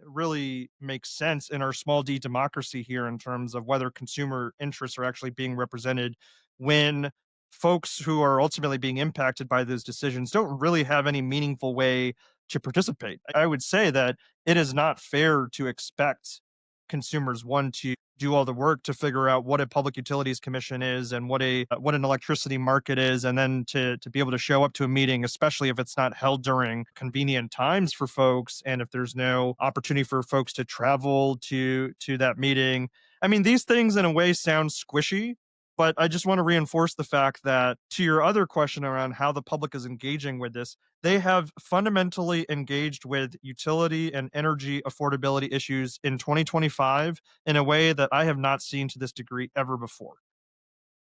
really makes sense in our small d democracy here in terms of whether consumer interests are actually being represented when folks who are ultimately being impacted by those decisions don't really have any meaningful way to participate. I would say that it is not fair to expect consumers, one, to do all the work to figure out what a public utilities commission is and what an electricity market is, and then to be able to show up to a meeting, especially if it's not held during convenient times for folks, and if there's no opportunity for folks to travel to that meeting. I mean, these things in a way sound squishy, but I just want to reinforce the fact that, to your other question around how the public is engaging with this, they have fundamentally engaged with utility and energy affordability issues in 2025 in a way that I have not seen to this degree ever before.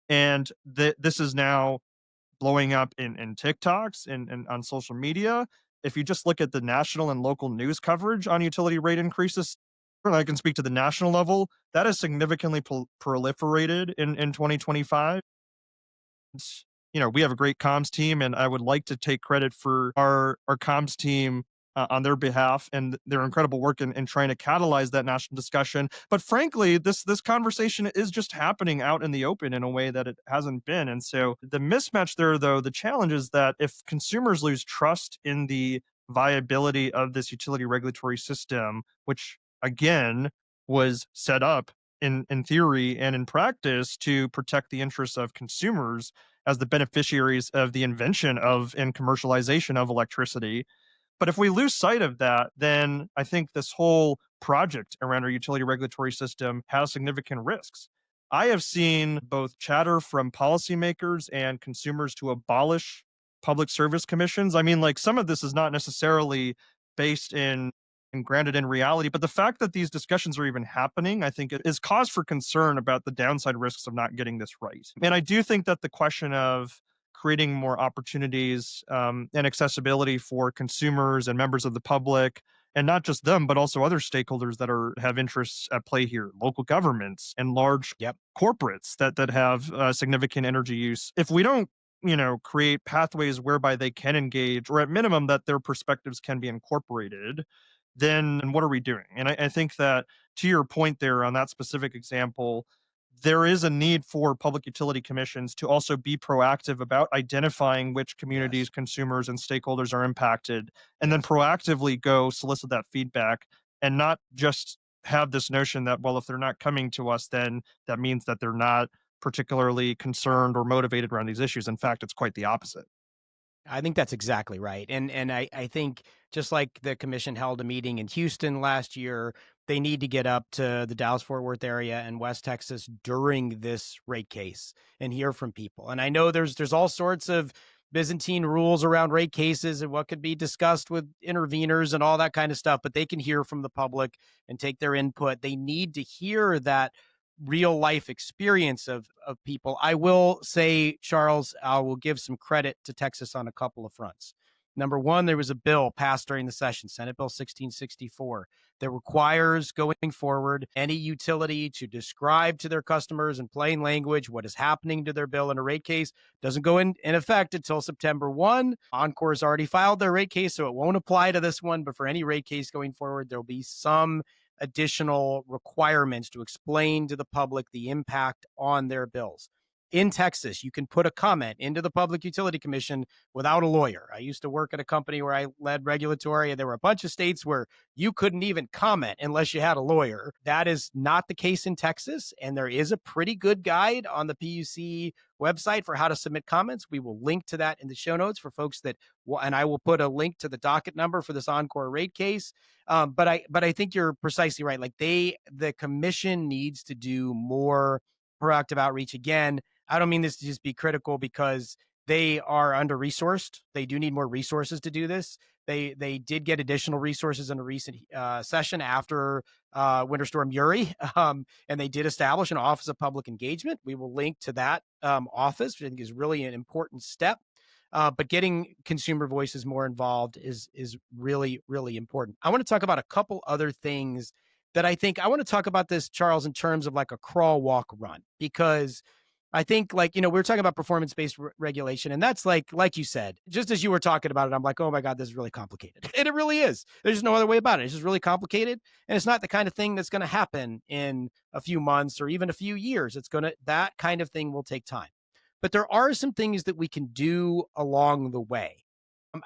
And this is now blowing up in TikToks and on social media. if you just look at the national and local news coverage on utility rate increases, or I can speak to the national level, that has significantly proliferated in 2025. We have a great comms team, and I would like to take credit for our comms team on their behalf and their incredible work in trying to catalyze that national discussion. But frankly, this conversation is just happening out in the open in a way that it hasn't been. And so the mismatch there, though, the challenge is that if consumers lose trust in the viability of this utility regulatory system, which again was set up in theory and in practice to protect the interests of consumers as the beneficiaries of the invention of and commercialization of electricity. But if we lose sight of that, then I think this whole project around our utility regulatory system has significant risks. I have seen both chatter from policymakers and consumers to abolish public service commissions. I mean, like some of this is not necessarily based in and grounded in reality, but the fact that these discussions are even happening, I think, is cause for concern about the downside risks of not getting this right. And I do think that the question of creating more opportunities and accessibility for consumers and members of the public, and not just them, but also other stakeholders that have interests at play here, local governments and large Yep. corporates that have significant energy use. If we don't, create pathways whereby they can engage, or at minimum that their perspectives can be incorporated, then what are we doing? And I think that to your point there on that specific example, there is a need for public utility commissions to also be proactive about identifying which communities, Yes. consumers, and stakeholders are impacted, and then Yes. proactively go solicit that feedback and not just have this notion that, well, if they're not coming to us, then that means that they're not particularly concerned or motivated around these issues. In fact, it's quite the opposite. I think that's exactly right. And I think just like the commission held a meeting in Houston last year, they need to get up to the Dallas Fort Worth area and West Texas during this rate case and hear from people. And I know there's all sorts of Byzantine rules around rate cases and what could be discussed with interveners and all that kind of stuff, but they can hear from the public and take their input. They need to hear that real life experience of people. I will say, Charles, I will give some credit to Texas on a couple of fronts. Number one, there was a bill passed during the session, Senate Bill 1664, that requires going forward any utility to describe to their customers in plain language what is happening to their bill in a rate case. Doesn't go in effect until September 1. Oncor has already filed their rate case, so it won't apply to this one. But for any rate case going forward, there'll be some additional requirements to explain to the public the impact on their bills. In Texas, you can put a comment into the Public Utility Commission without a lawyer. I used to work at a company where I led regulatory, and there were a bunch of states where you couldn't even comment unless you had a lawyer. That is not the case in Texas, and there is a pretty good guide on the PUC website for how to submit comments. We will link to that in the show notes for folks that, and I will put a link to the docket number for this Oncor rate case. But I think you're precisely right. Like the commission needs to do more proactive outreach. Again, I don't mean this to just be critical because they are under resourced. They do need more resources to do this. They did get additional resources in a recent session after Winter Storm Uri, and they did establish an Office of Public Engagement. We will link to that office, which I think is really an important step. But getting consumer voices more involved is really, really important. I want to talk about a couple other things that I want to talk about this, Charles, in terms of like a crawl, walk, run, because I think we were talking about performance-based regulation, and that's like you said, just as you were talking about it, I'm like, oh my God, this is really complicated. And it really is. There's no other way about it. It's just really complicated. And it's not the kind of thing that's going to happen in a few months or even a few years. That kind of thing will take time. But there are some things that we can do along the way.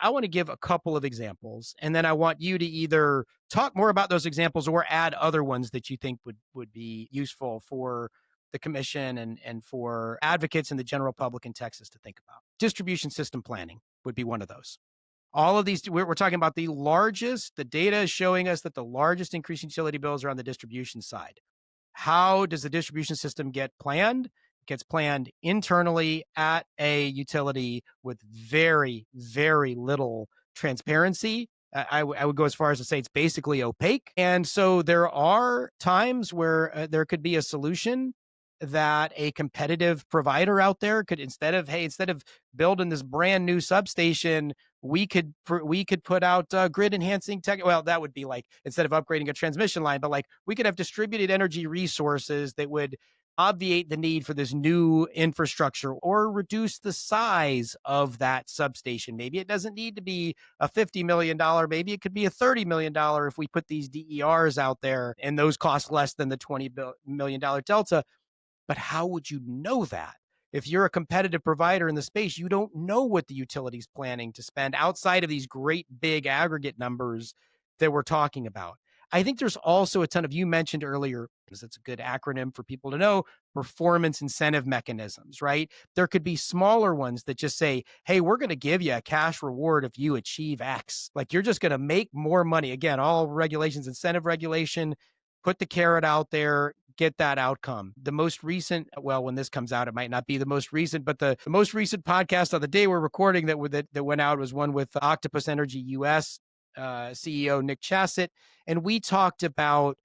I want to give a couple of examples, and then I want you to either talk more about those examples or add other ones that you think would be useful for the commission and for advocates and the general public in Texas to think about. Distribution system planning would be one of those. All of these, we're talking about the data is showing us that the largest increase in utility bills are on the distribution side. How does the distribution system get planned? It gets planned internally at a utility with very, very little transparency. I would go as far as to say it's basically opaque. And so there are times where there could be a solution that a competitive provider out there could, instead of building this brand new substation, we could put out grid enhancing tech. Well, that would be like, instead of upgrading a transmission line, but like we could have distributed energy resources that would obviate the need for this new infrastructure or reduce the size of that substation. Maybe it doesn't need to be a $50 million, maybe it could be a $30 million if we put these DERs out there and those cost less than the $20 million delta. But how would you know that? If you're a competitive provider in the space, you don't know what the utility's planning to spend outside of these great big aggregate numbers that we're talking about. I think there's also a ton of, you mentioned earlier, because it's a good acronym for people to know, performance incentive mechanisms, right? There could be smaller ones that just say, hey, we're going to give you a cash reward if you achieve X. Like you're just going to make more money. Again, all regulations, incentive regulation, put the carrot out there, get that outcome. The most recent, well, when this comes out, it might not be the most recent, but the most recent podcast on the day we're recording that went out was one with Octopus Energy US CEO Nick Chassett. And we talked about,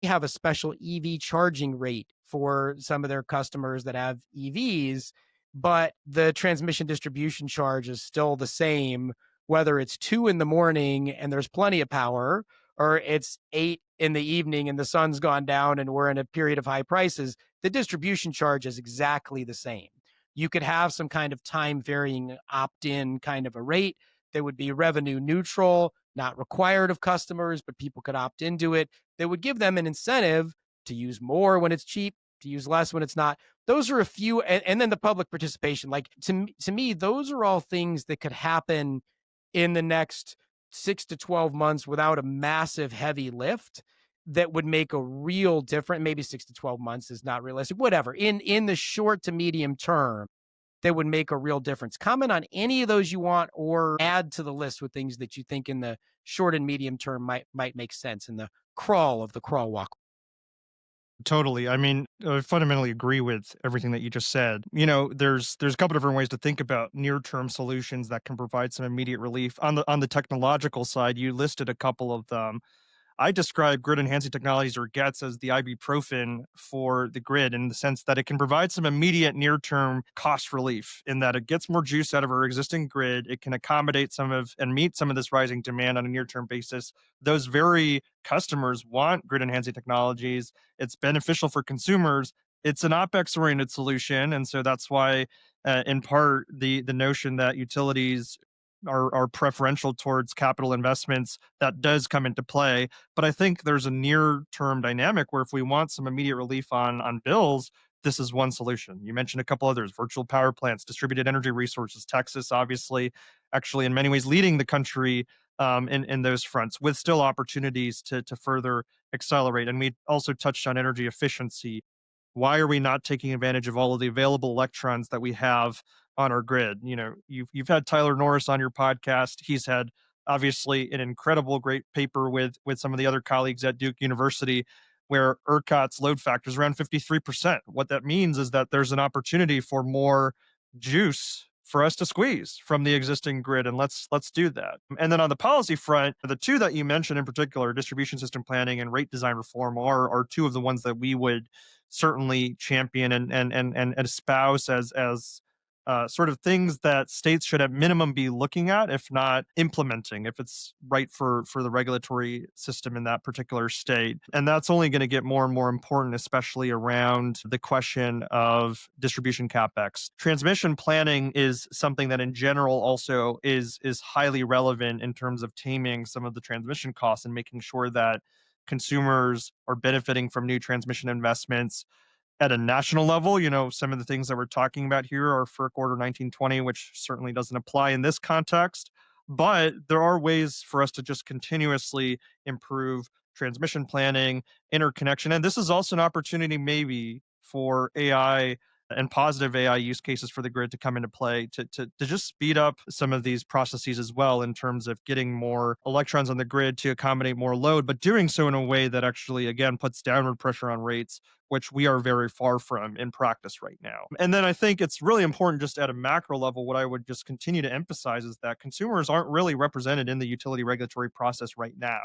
have a special EV charging rate for some of their customers that have EVs, but the transmission distribution charge is still the same, whether it's 2 in the morning and there's plenty of power, or it's 8 in the evening and the sun's gone down and we're in a period of high prices. The distribution charge is exactly the same. You could have some kind of time varying opt in kind of a rate that would be revenue neutral, not required of customers, but people could opt into it. That would give them an incentive to use more when it's cheap, to use less when it's not. Those are a few, and then the public participation. Like to me, those are all things that could happen in the next 6 to 12 months without a massive heavy lift that would make a real difference. Maybe 6 to 12 months is not realistic. Whatever. In the short to medium term, that would make a real difference. Comment on any of those you want, or add to the list with things that you think in the short and medium term might make sense in the crawl of the crawl walk. Totally. I mean, I fundamentally agree with everything that you just said. There's a couple different ways to think about near-term solutions that can provide some immediate relief. On the technological side, you listed a couple of them. I describe grid enhancing technologies, or GETs, as the ibuprofen for the grid, in the sense that it can provide some immediate near term cost relief, in that it gets more juice out of our existing grid. It can accommodate some of and meet some of this rising demand on a near term basis. Those very customers want grid enhancing technologies. It's beneficial for consumers. It's an OpEx oriented solution. And so that's why, in part, the notion that utilities are preferential towards capital investments, that does come into play. But I think there's a near term dynamic where if we want some immediate relief on bills, this is one solution. You mentioned a couple others: virtual power plants, distributed energy resources. Texas, obviously, actually in many ways leading the country in those fronts, with still opportunities to further accelerate. And we also touched on energy efficiency. Why are we not taking advantage of all of the available electrons that we have on our grid? You've had Tyler Norris on your podcast. He's had, obviously, an incredible great paper with some of the other colleagues at Duke University, where ERCOT's load factor is around 53%. What that means is that there's an opportunity for more juice for us to squeeze from the existing grid, and let's do that. And then on the policy front, the two that you mentioned in particular, distribution system planning and rate design reform, are two of the ones that we would certainly champion and espouse as sort of things that states should at minimum be looking at, if not implementing, if it's right for the regulatory system in that particular state. And that's only going to get more and more important, especially around the question of distribution capex. Transmission planning is something that in general also is highly relevant in terms of taming some of the transmission costs and making sure that consumers are benefiting from new transmission investments at a national level. Some of the things that we're talking about here are FERC Order 1920, which certainly doesn't apply in this context. But there are ways for us to just continuously improve transmission planning, interconnection. And this is also an opportunity, maybe, for AI and positive AI use cases for the grid to come into play, to just speed up some of these processes as well, in terms of getting more electrons on the grid to accommodate more load, but doing so in a way that actually, again, puts downward pressure on rates, which we are very far from in practice right now. And then I think it's really important, just at a macro level, what I would just continue to emphasize is that consumers aren't really represented in the utility regulatory process right now.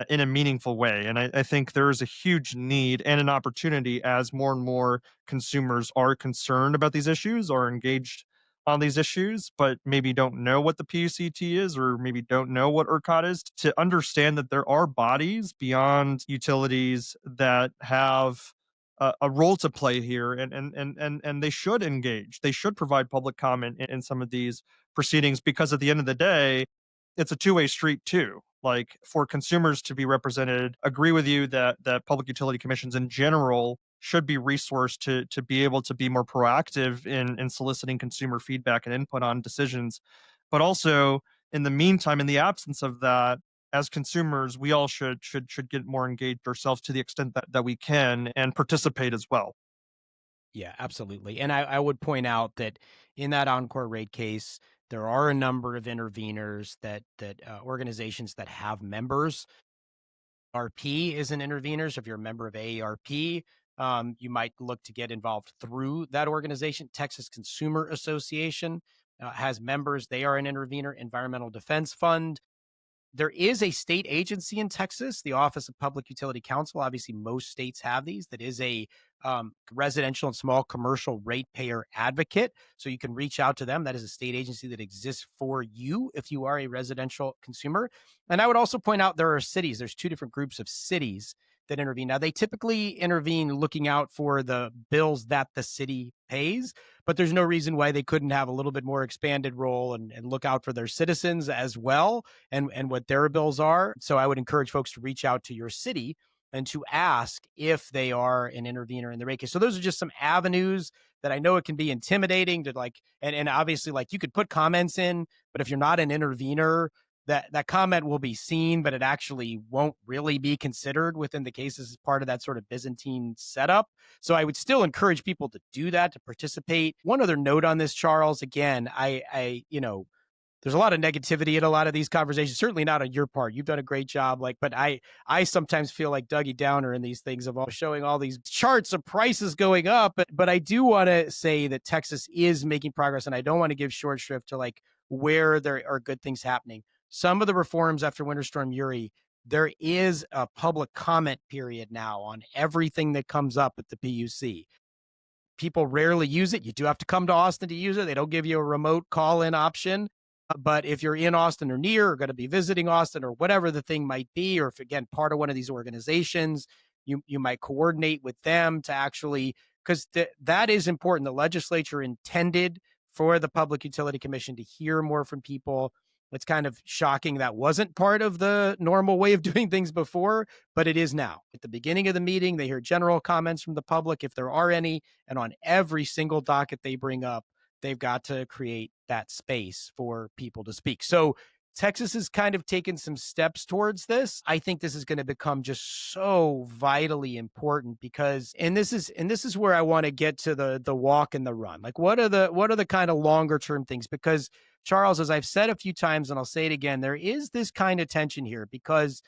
in a meaningful way. And I think there is a huge need and an opportunity as more and more consumers are concerned about these issues or engaged on these issues, but maybe don't know what the PUCT is or maybe don't know what ERCOT is, to understand that there are bodies beyond utilities that have a role to play here, and they should engage. They should provide public comment in some of these proceedings, because at the end of the day, it's a two-way street too. Like, for consumers to be represented, agree with you that public utility commissions in general should be resourced to be able to be more proactive in soliciting consumer feedback and input on decisions. But also, in the meantime, in the absence of that, as consumers, we all should get more engaged ourselves to the extent that we can and participate as well. Yeah, absolutely. And I would point out that in that Encore rate case, there are a number of interveners that organizations that have members. RP is an intervener. So if you're a member of AARP, you might look to get involved through that organization. Texas Consumer Association has members. They are an intervener. Environmental Defense Fund, there is a state agency in Texas, the Office of Public Utility Counsel. Obviously, most states have these. That is a residential and small commercial ratepayer advocate. So you can reach out to them. That is a state agency that exists for you if you are a residential consumer. And I would also point out there are cities. There's two different groups of cities that intervene. Now, they typically intervene looking out for the bills that the city pays, but there's no reason why they couldn't have a little bit more expanded role and look out for their citizens as well, and what their bills are. So I would encourage folks to reach out to your city and to ask if they are an intervener in the rate case. So those are just some avenues that I know it can be intimidating to, like, and obviously, like, you could put comments in, but if you're not an intervener, that comment will be seen, but it actually won't really be considered within the cases as part of that sort of Byzantine setup. So I would still encourage people to do that, to participate. One other note on this, Charles, again, I there's a lot of negativity in a lot of these conversations, certainly not on your part. You've done a great job. But I sometimes feel like Dougie Downer in these things of all showing all these charts of prices going up. But I do want to say that Texas is making progress, and I don't want to give short shrift to, like, where there are good things happening. Some of the reforms after Winter Storm Uri, there is a public comment period now on everything that comes up at the PUC. People rarely use it. You do have to come to Austin to use it. They don't give you a remote call-in option. But if you're in Austin or near, or going to be visiting Austin, or whatever the thing might be, or if, again, part of one of these organizations, you might coordinate with them to actually, because that is important. The legislature intended for the Public Utility Commission to hear more from people. It's kind of shocking that wasn't part of the normal way of doing things before, but it is now. At the beginning of the meeting, they hear general comments from the public, if there are any, and on every single docket they bring up, they've got to create that space for people to speak. So Texas has kind of taken some steps towards this. I think this is going to become just so vitally important, because, and this is where I want to get to the walk and the run. Like, what are the kind of longer term things? Because, Charles, as I've said a few times, and I'll say it again, there is this kind of tension here, because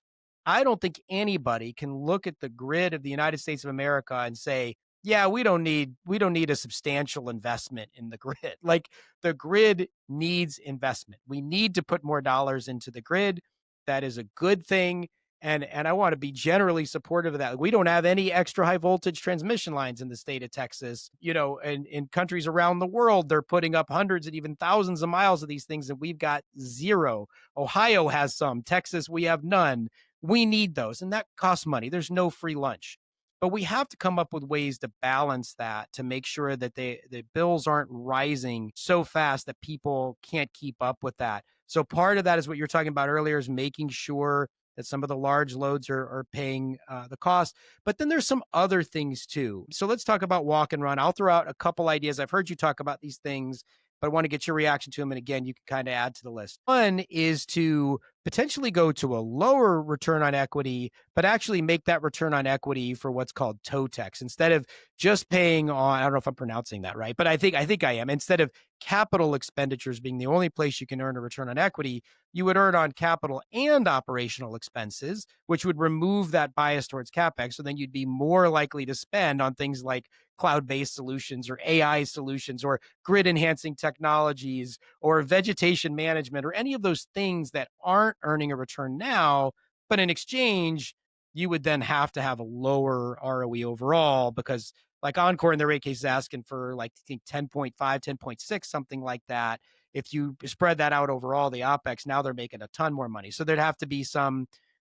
I don't think anybody can look at the grid of the United States of America and say, yeah, we don't need a substantial investment in the grid. Like, the grid needs investment. We need to put more dollars into the grid. That is a good thing. And I want to be generally supportive of that. We don't have any extra high voltage transmission lines in the state of Texas. And in countries around the world, they're putting up hundreds and even thousands of miles of these things, and we've got zero. Ohio has some. Texas, we have none. We need those, and that costs money. There's no free lunch. But we have to come up with ways to balance that, to make sure that the bills aren't rising so fast that people can't keep up with that. So part of that is what you're talking about earlier, is making sure that some of the large loads are paying the cost. But then there's some other things too. So let's talk about walk and run. I'll throw out a couple ideas. I've heard you talk about these things, but I want to get your reaction to them. And again, you can kind of add to the list. One is to potentially go to a lower return on equity, but actually make that return on equity for what's called TOTEX, instead of just paying on, I don't know if I'm pronouncing that right, but I think I am. Instead of capital expenditures being the only place you can earn a return on equity, you would earn on capital and operational expenses, which would remove that bias towards CapEx. So then you'd be more likely to spend on things like cloud-based solutions or AI solutions or grid enhancing technologies or vegetation management or any of those things that aren't earning a return now, But in exchange, you would then have to have a lower ROE overall because like Oncor in their rate case is asking for like I think 10.5, 10.6, something like that. If you spread that out overall, the OpEx, now they're making a ton more money. So there'd have to be some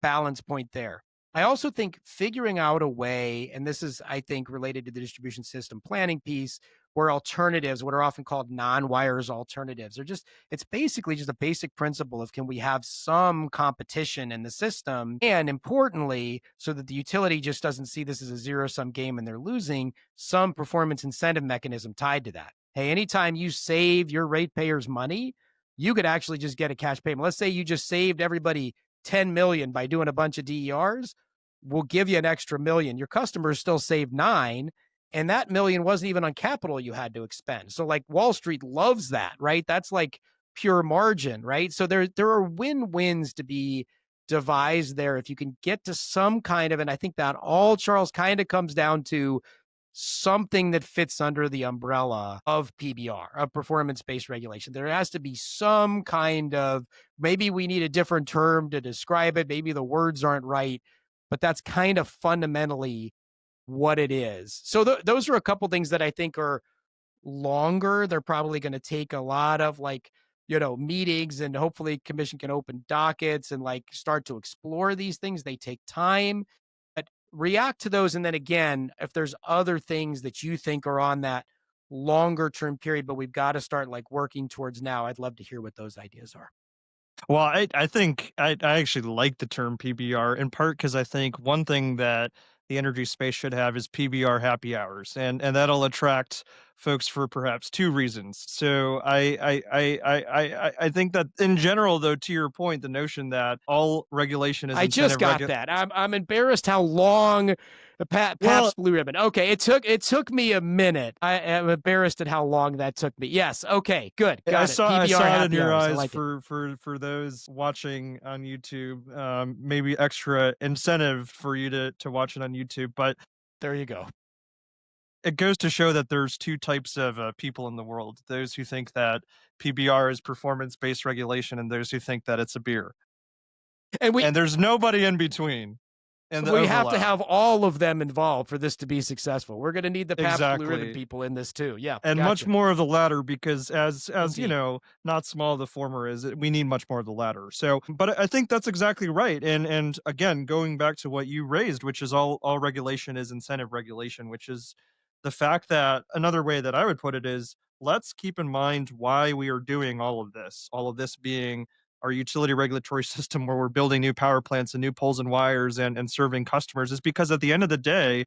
balance point there. I also think figuring out a way, and this is, I think, related to the distribution system planning piece, where alternatives, what are often called non-wires alternatives, are just, it's basically just a basic principle of can we have some competition in the system? And importantly, so that the utility just doesn't see this as a zero-sum game and they're losing, some performance incentive mechanism tied to that. Hey, anytime you save your ratepayers money, you could actually just get a cash payment. Let's say you just saved everybody 10 million by doing a bunch of DERs. We'll give you an extra million. Your customers still saved 9, and that million wasn't even on capital you had to expend. So like Wall Street loves that, right? That's like pure margin, right? So there are win-wins to be devised there if you can get to some kind of, and I think that all, Charles, kind of comes down to something that fits under the umbrella of PBR, of performance-based regulation. There has to be some kind of, maybe we need a different term to describe it. Maybe the words aren't right, but that's kind of fundamentally what it is. So those are a couple things that I think are longer. They're probably going to take a lot of like, meetings, and hopefully commission can open dockets and like start to explore these things. They take time, but react to those. And then again, if there's other things that you think are on that longer term period, but we've got to start like working towards now, I'd love to hear what those ideas are. Well, I think I actually like the term PBR in part because I think one thing that the energy space should have is PBR happy hours, and that'll attract folks for perhaps two reasons. So I think that in general, though, to your point, the notion that all regulation is I just incentive got that. I'm embarrassed how long the well, Pabst Blue Ribbon. Okay, it took me a minute. I am embarrassed at how long that took me. Yes. Okay. Good. I Got it. saw I PBR saw it in happy your hours. I eyes like it. for those watching on YouTube. Maybe extra incentive for you to watch it on YouTube, but There you go. it goes to show that there's two types of people in the world: those who think that PBR is performance based regulation, and those who think that it's a beer. And we And there's nobody in between in the we have to overlap. have all of them involved for this to be successful. We're going to need the Pabst Blue Ribbon Exactly. people in this too. Yeah. And much Gotcha. more of the latter because as Indeed. not small the former is, we need much more of the latter. So, but I think that's exactly right. And again, going back to what you raised, which is all regulation is incentive regulation, which is the fact that another way that I would put it is let's keep in mind why we are doing all of this. All of this being our utility regulatory system where we're building new power plants and new poles and wires and serving customers is because at the end of the day,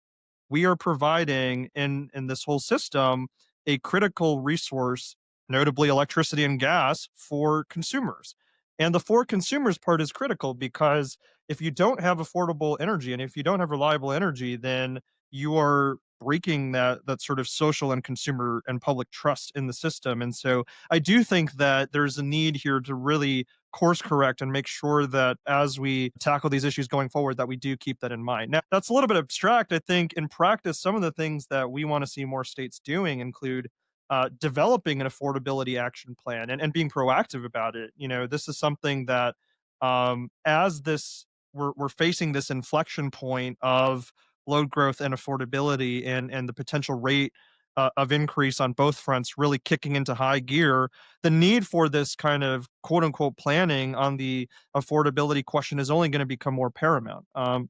we are providing in this whole system a critical resource, notably electricity and gas, for consumers. And the for consumers part is critical because if you don't have affordable energy and if you don't have reliable energy, then you are breaking that sort of social and consumer and public trust in the system. And so I do think that there's a need here to really course correct and make sure that as we tackle these issues going forward that we do keep that in mind. Now, that's a little bit abstract. I think in practice, some of the things that we want to see more states doing include developing an affordability action plan and being proactive about it. This is something that as this we're facing this inflection point of load growth and affordability and the potential rate of increase on both fronts really kicking into high gear, the need for this kind of quote unquote planning on the affordability question is only going to become more paramount.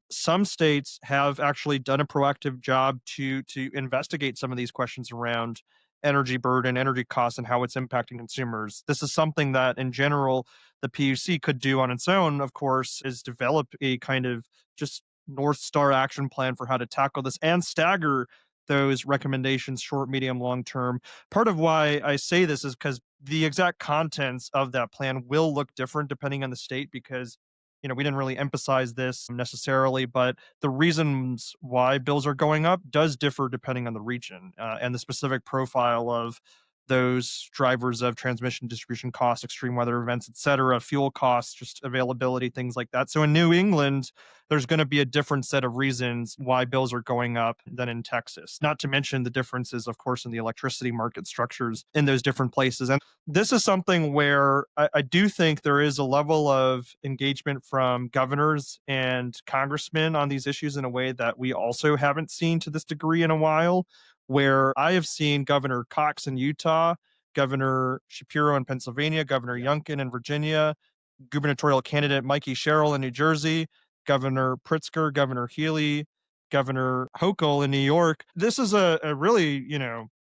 Some states have actually done a proactive job to investigate some of these questions around energy burden, energy costs, and how it's impacting consumers. This is something that, in general, the PUC could do on its own, of course, is develop a kind of just North Star action plan for how to tackle this and stagger those recommendations short, medium, long term. Part of why I say this is because the exact contents of that plan will look different depending on the state because we didn't really emphasize this necessarily, but the reasons why bills are going up does differ depending on the region and the specific profile of those drivers of transmission, distribution costs, extreme weather events, et cetera, fuel costs, just availability, things like that. So in New England, there's going to be a different set of reasons why bills are going up than in Texas. Not to mention the differences, of course, in the electricity market structures in those different places. And this is something where I do think there is a level of engagement from governors and congressmen on these issues in a way that we also haven't seen to this degree in a while, where I have seen Governor Cox in Utah, Governor Shapiro in Pennsylvania, Governor Yeah. Youngkin in Virginia, gubernatorial candidate Mikey Sherrill in New Jersey, Governor Pritzker, Governor Healy, Governor Hochul in New York. This is a really,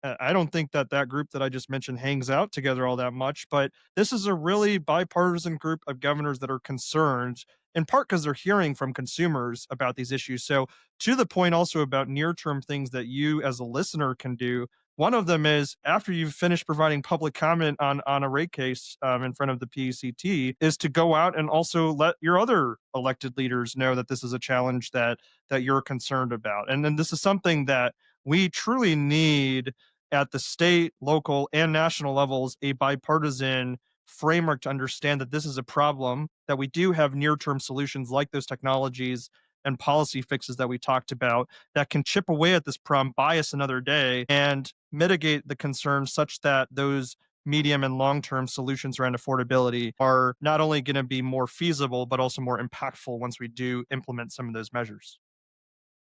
I don't think that that group that I just mentioned hangs out together all that much, but this is a really bipartisan group of governors that are concerned, in part because they're hearing from consumers about these issues. So, to the point also about near term things that you as a listener can do, one of them is after you've finished providing public comment on a rate case in front of the PUCT, is to go out and also let your other elected leaders know that this is a challenge that you're concerned about. And then this is something that we truly need at the state, local, and national levels, a bipartisan framework to understand that this is a problem, that we do have near term solutions like those technologies and policy fixes that we talked about that can chip away at this problem, buy us another day, and mitigate the concerns such that those medium and long term solutions around affordability are not only going to be more feasible, but also more impactful once we do implement some of those measures.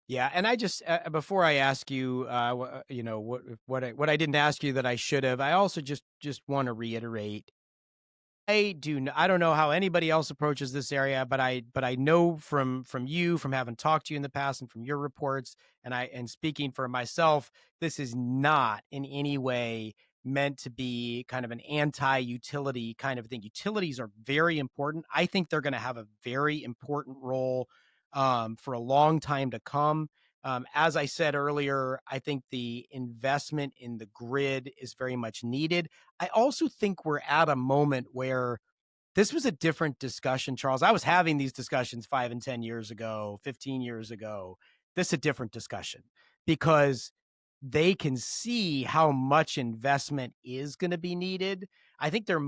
Yeah, and I just before I ask you, what I didn't ask you that I should have, I also just want to reiterate. I don't know how anybody else approaches this area, but I know from you, from having talked to you in the past, and from your reports, and speaking for myself, this is not in any way meant to be kind of an anti-utility kind of thing. Utilities are very important. I think they're going to have a very important role for a long time to come. As I said earlier, I think the investment in the grid is very much needed. I also think we're at a moment where this was a different discussion, Charles. I was having these discussions 5 and 10 years ago, 15 years ago. This is a different discussion because they can see how much investment is going to be needed. I think we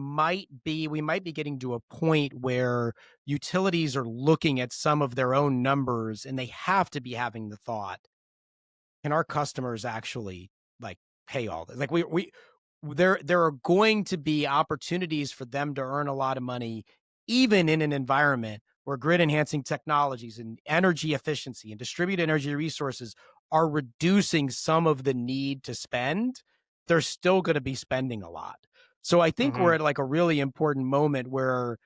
might be getting to a point where utilities are looking at some of their own numbers and they have to be having the thought, can our customers actually like pay all this? Like we there are going to be opportunities for them to earn a lot of money, even in an environment where grid enhancing technologies and energy efficiency and distributed energy resources are reducing some of the need to spend. They're still going to be spending a lot. So I think we're Mhm. at like a really important moment where,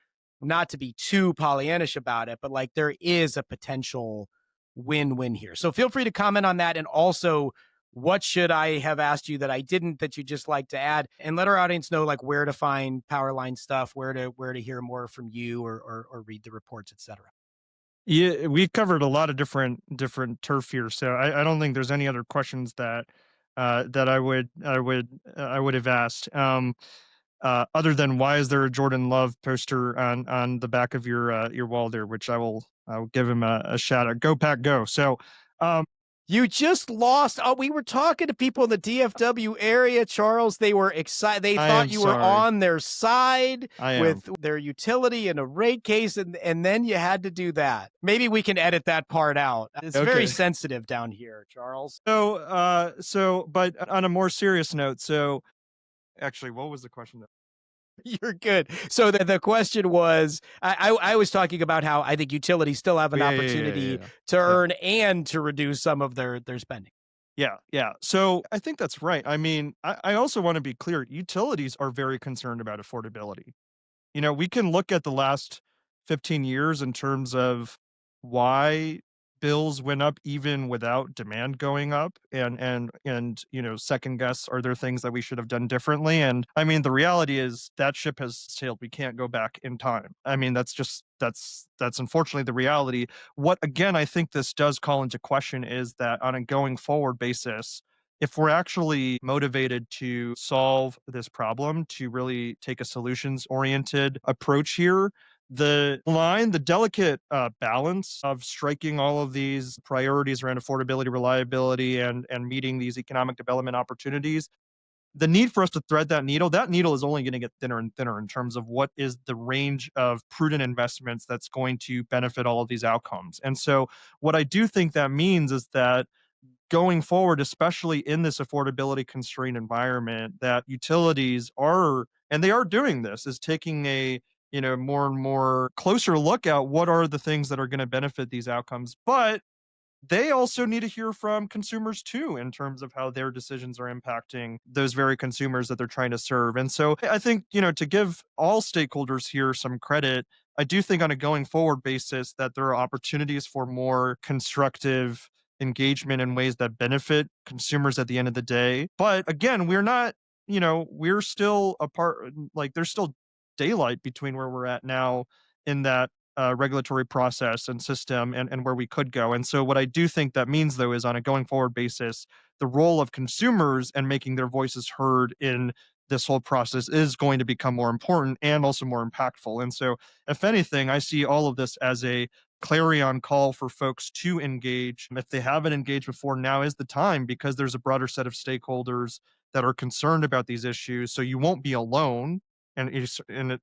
not to be too Pollyannish about it, but like there is a potential win-win here. So feel free to comment on that. And also, what should I have asked you that I didn't, that you just like to add, and let our audience know like where to find Powerline stuff, where to hear more from you, or read the reports, etc. Yeah, we covered a lot of different turf here, so I don't think there's any other questions that I would have asked. Other than why is there a Jordan Love poster on the back of your wall there, which I will give him a shout out. Go Pack Go. So um, You just lost. Oh, we were talking to people in the DFW area, Charles. They were excited. They I thought am you were sorry. on their side I am. with their utility and a rate case, and then you had to do that. Maybe we can edit that part out. It's very Okay. sensitive down here, Charles. But on a more serious note, so actually, what was the question? You're good. So the question was, I was talking about how I think utilities still have Oh, an yeah, yeah, yeah, yeah, opportunity yeah. to Yeah. earn and to reduce some of their spending. Yeah, yeah. So I think that's right. I mean, I also want to be clear. Utilities are very concerned about affordability. We can look at the last 15 years in terms of why bills went up even without demand going up, and second guess, are there things that we should have done differently? And I mean, the reality is that ship has sailed. We can't go back in time. I mean, that's unfortunately the reality. What again I think this does call into question is that on a going forward basis, if we're actually motivated to solve this problem, to really take a solutions oriented approach here, the delicate balance of striking all of these priorities around affordability, reliability, and meeting these economic development opportunities, the need for us to thread that needle is only going to get thinner and thinner in terms of what is the range of prudent investments that's going to benefit all of these outcomes. And so what I do think that means is that going forward, especially in this affordability constrained environment, that utilities are, and they are doing this, is taking a more and more closer look at what are the things that are going to benefit these outcomes. But they also need to hear from consumers too, in terms of how their decisions are impacting those very consumers that they're trying to serve. And so I think, to give all stakeholders here some credit, I do think on a going forward basis that there are opportunities for more constructive engagement in ways that benefit consumers at the end of the day. But again, we're still apart, like there's still daylight between where we're at now in that regulatory process and system, and where we could go. And so what I do think that means, though, is on a going forward basis, the role of consumers and making their voices heard in this whole process is going to become more important and also more impactful. And so, if anything, I see all of this as a clarion call for folks to engage. If they haven't engaged before, now is the time, because there's a broader set of stakeholders that are concerned about these issues. So you won't be alone, and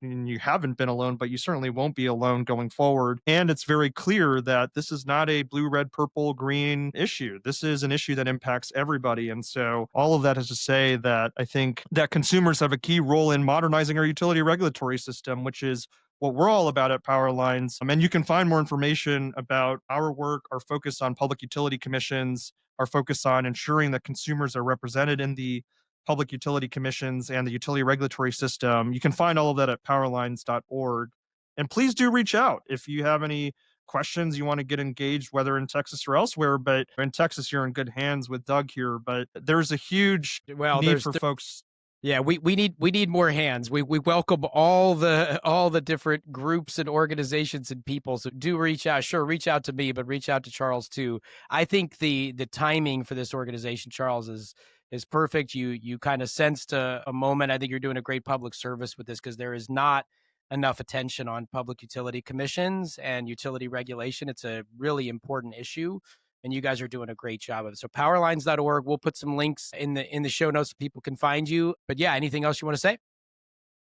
you haven't been alone, but you certainly won't be alone going forward. And it's very clear that this is not a blue, red, purple, green issue. This is an issue that impacts everybody. And so all of that is to say that I think that consumers have a key role in modernizing our utility regulatory system, which is what we're all about at Powerlines. And you can find more information about our work, our focus on public utility commissions, our focus on ensuring that consumers are represented in the public utility commissions and the utility regulatory system. You can find all of that at powerlines.org. And please do reach out if you have any questions, you want to get engaged, whether in Texas or elsewhere. But in Texas, you're in good hands with Doug here. But there's a huge need for folks. Yeah, we need more hands. We welcome all the different groups and organizations and people. So do reach out. Sure, reach out to me, but reach out to Charles too. I think the timing for this organization, Charles, is perfect. You kind of sensed a moment. I think you're doing a great public service with this, because there is not enough attention on public utility commissions and utility regulation. It's a really important issue, and you guys are doing a great job of it. So powerlines.org, we'll put some links in the show notes so people can find you. But yeah, anything else you want to say?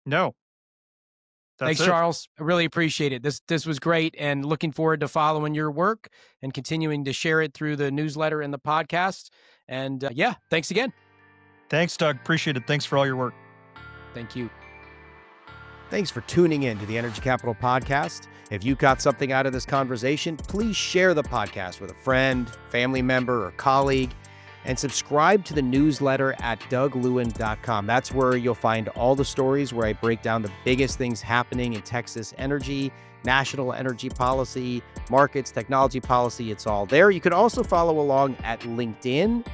No. Thanks, Charles. I really appreciate it. This was great, and looking forward to following your work and continuing to share it through the newsletter and the podcast. And yeah, thanks again. Thanks, Doug. Appreciate it. Thanks for all your work. Thank you. Thanks for tuning in to the Energy Capital Podcast. If you got something out of this conversation, please share the podcast with a friend, family member, or colleague, and subscribe to the newsletter at douglewin.com. That's where you'll find all the stories where I break down the biggest things happening in Texas energy, national energy policy, markets, technology policy. It's all there. You can also follow along at LinkedIn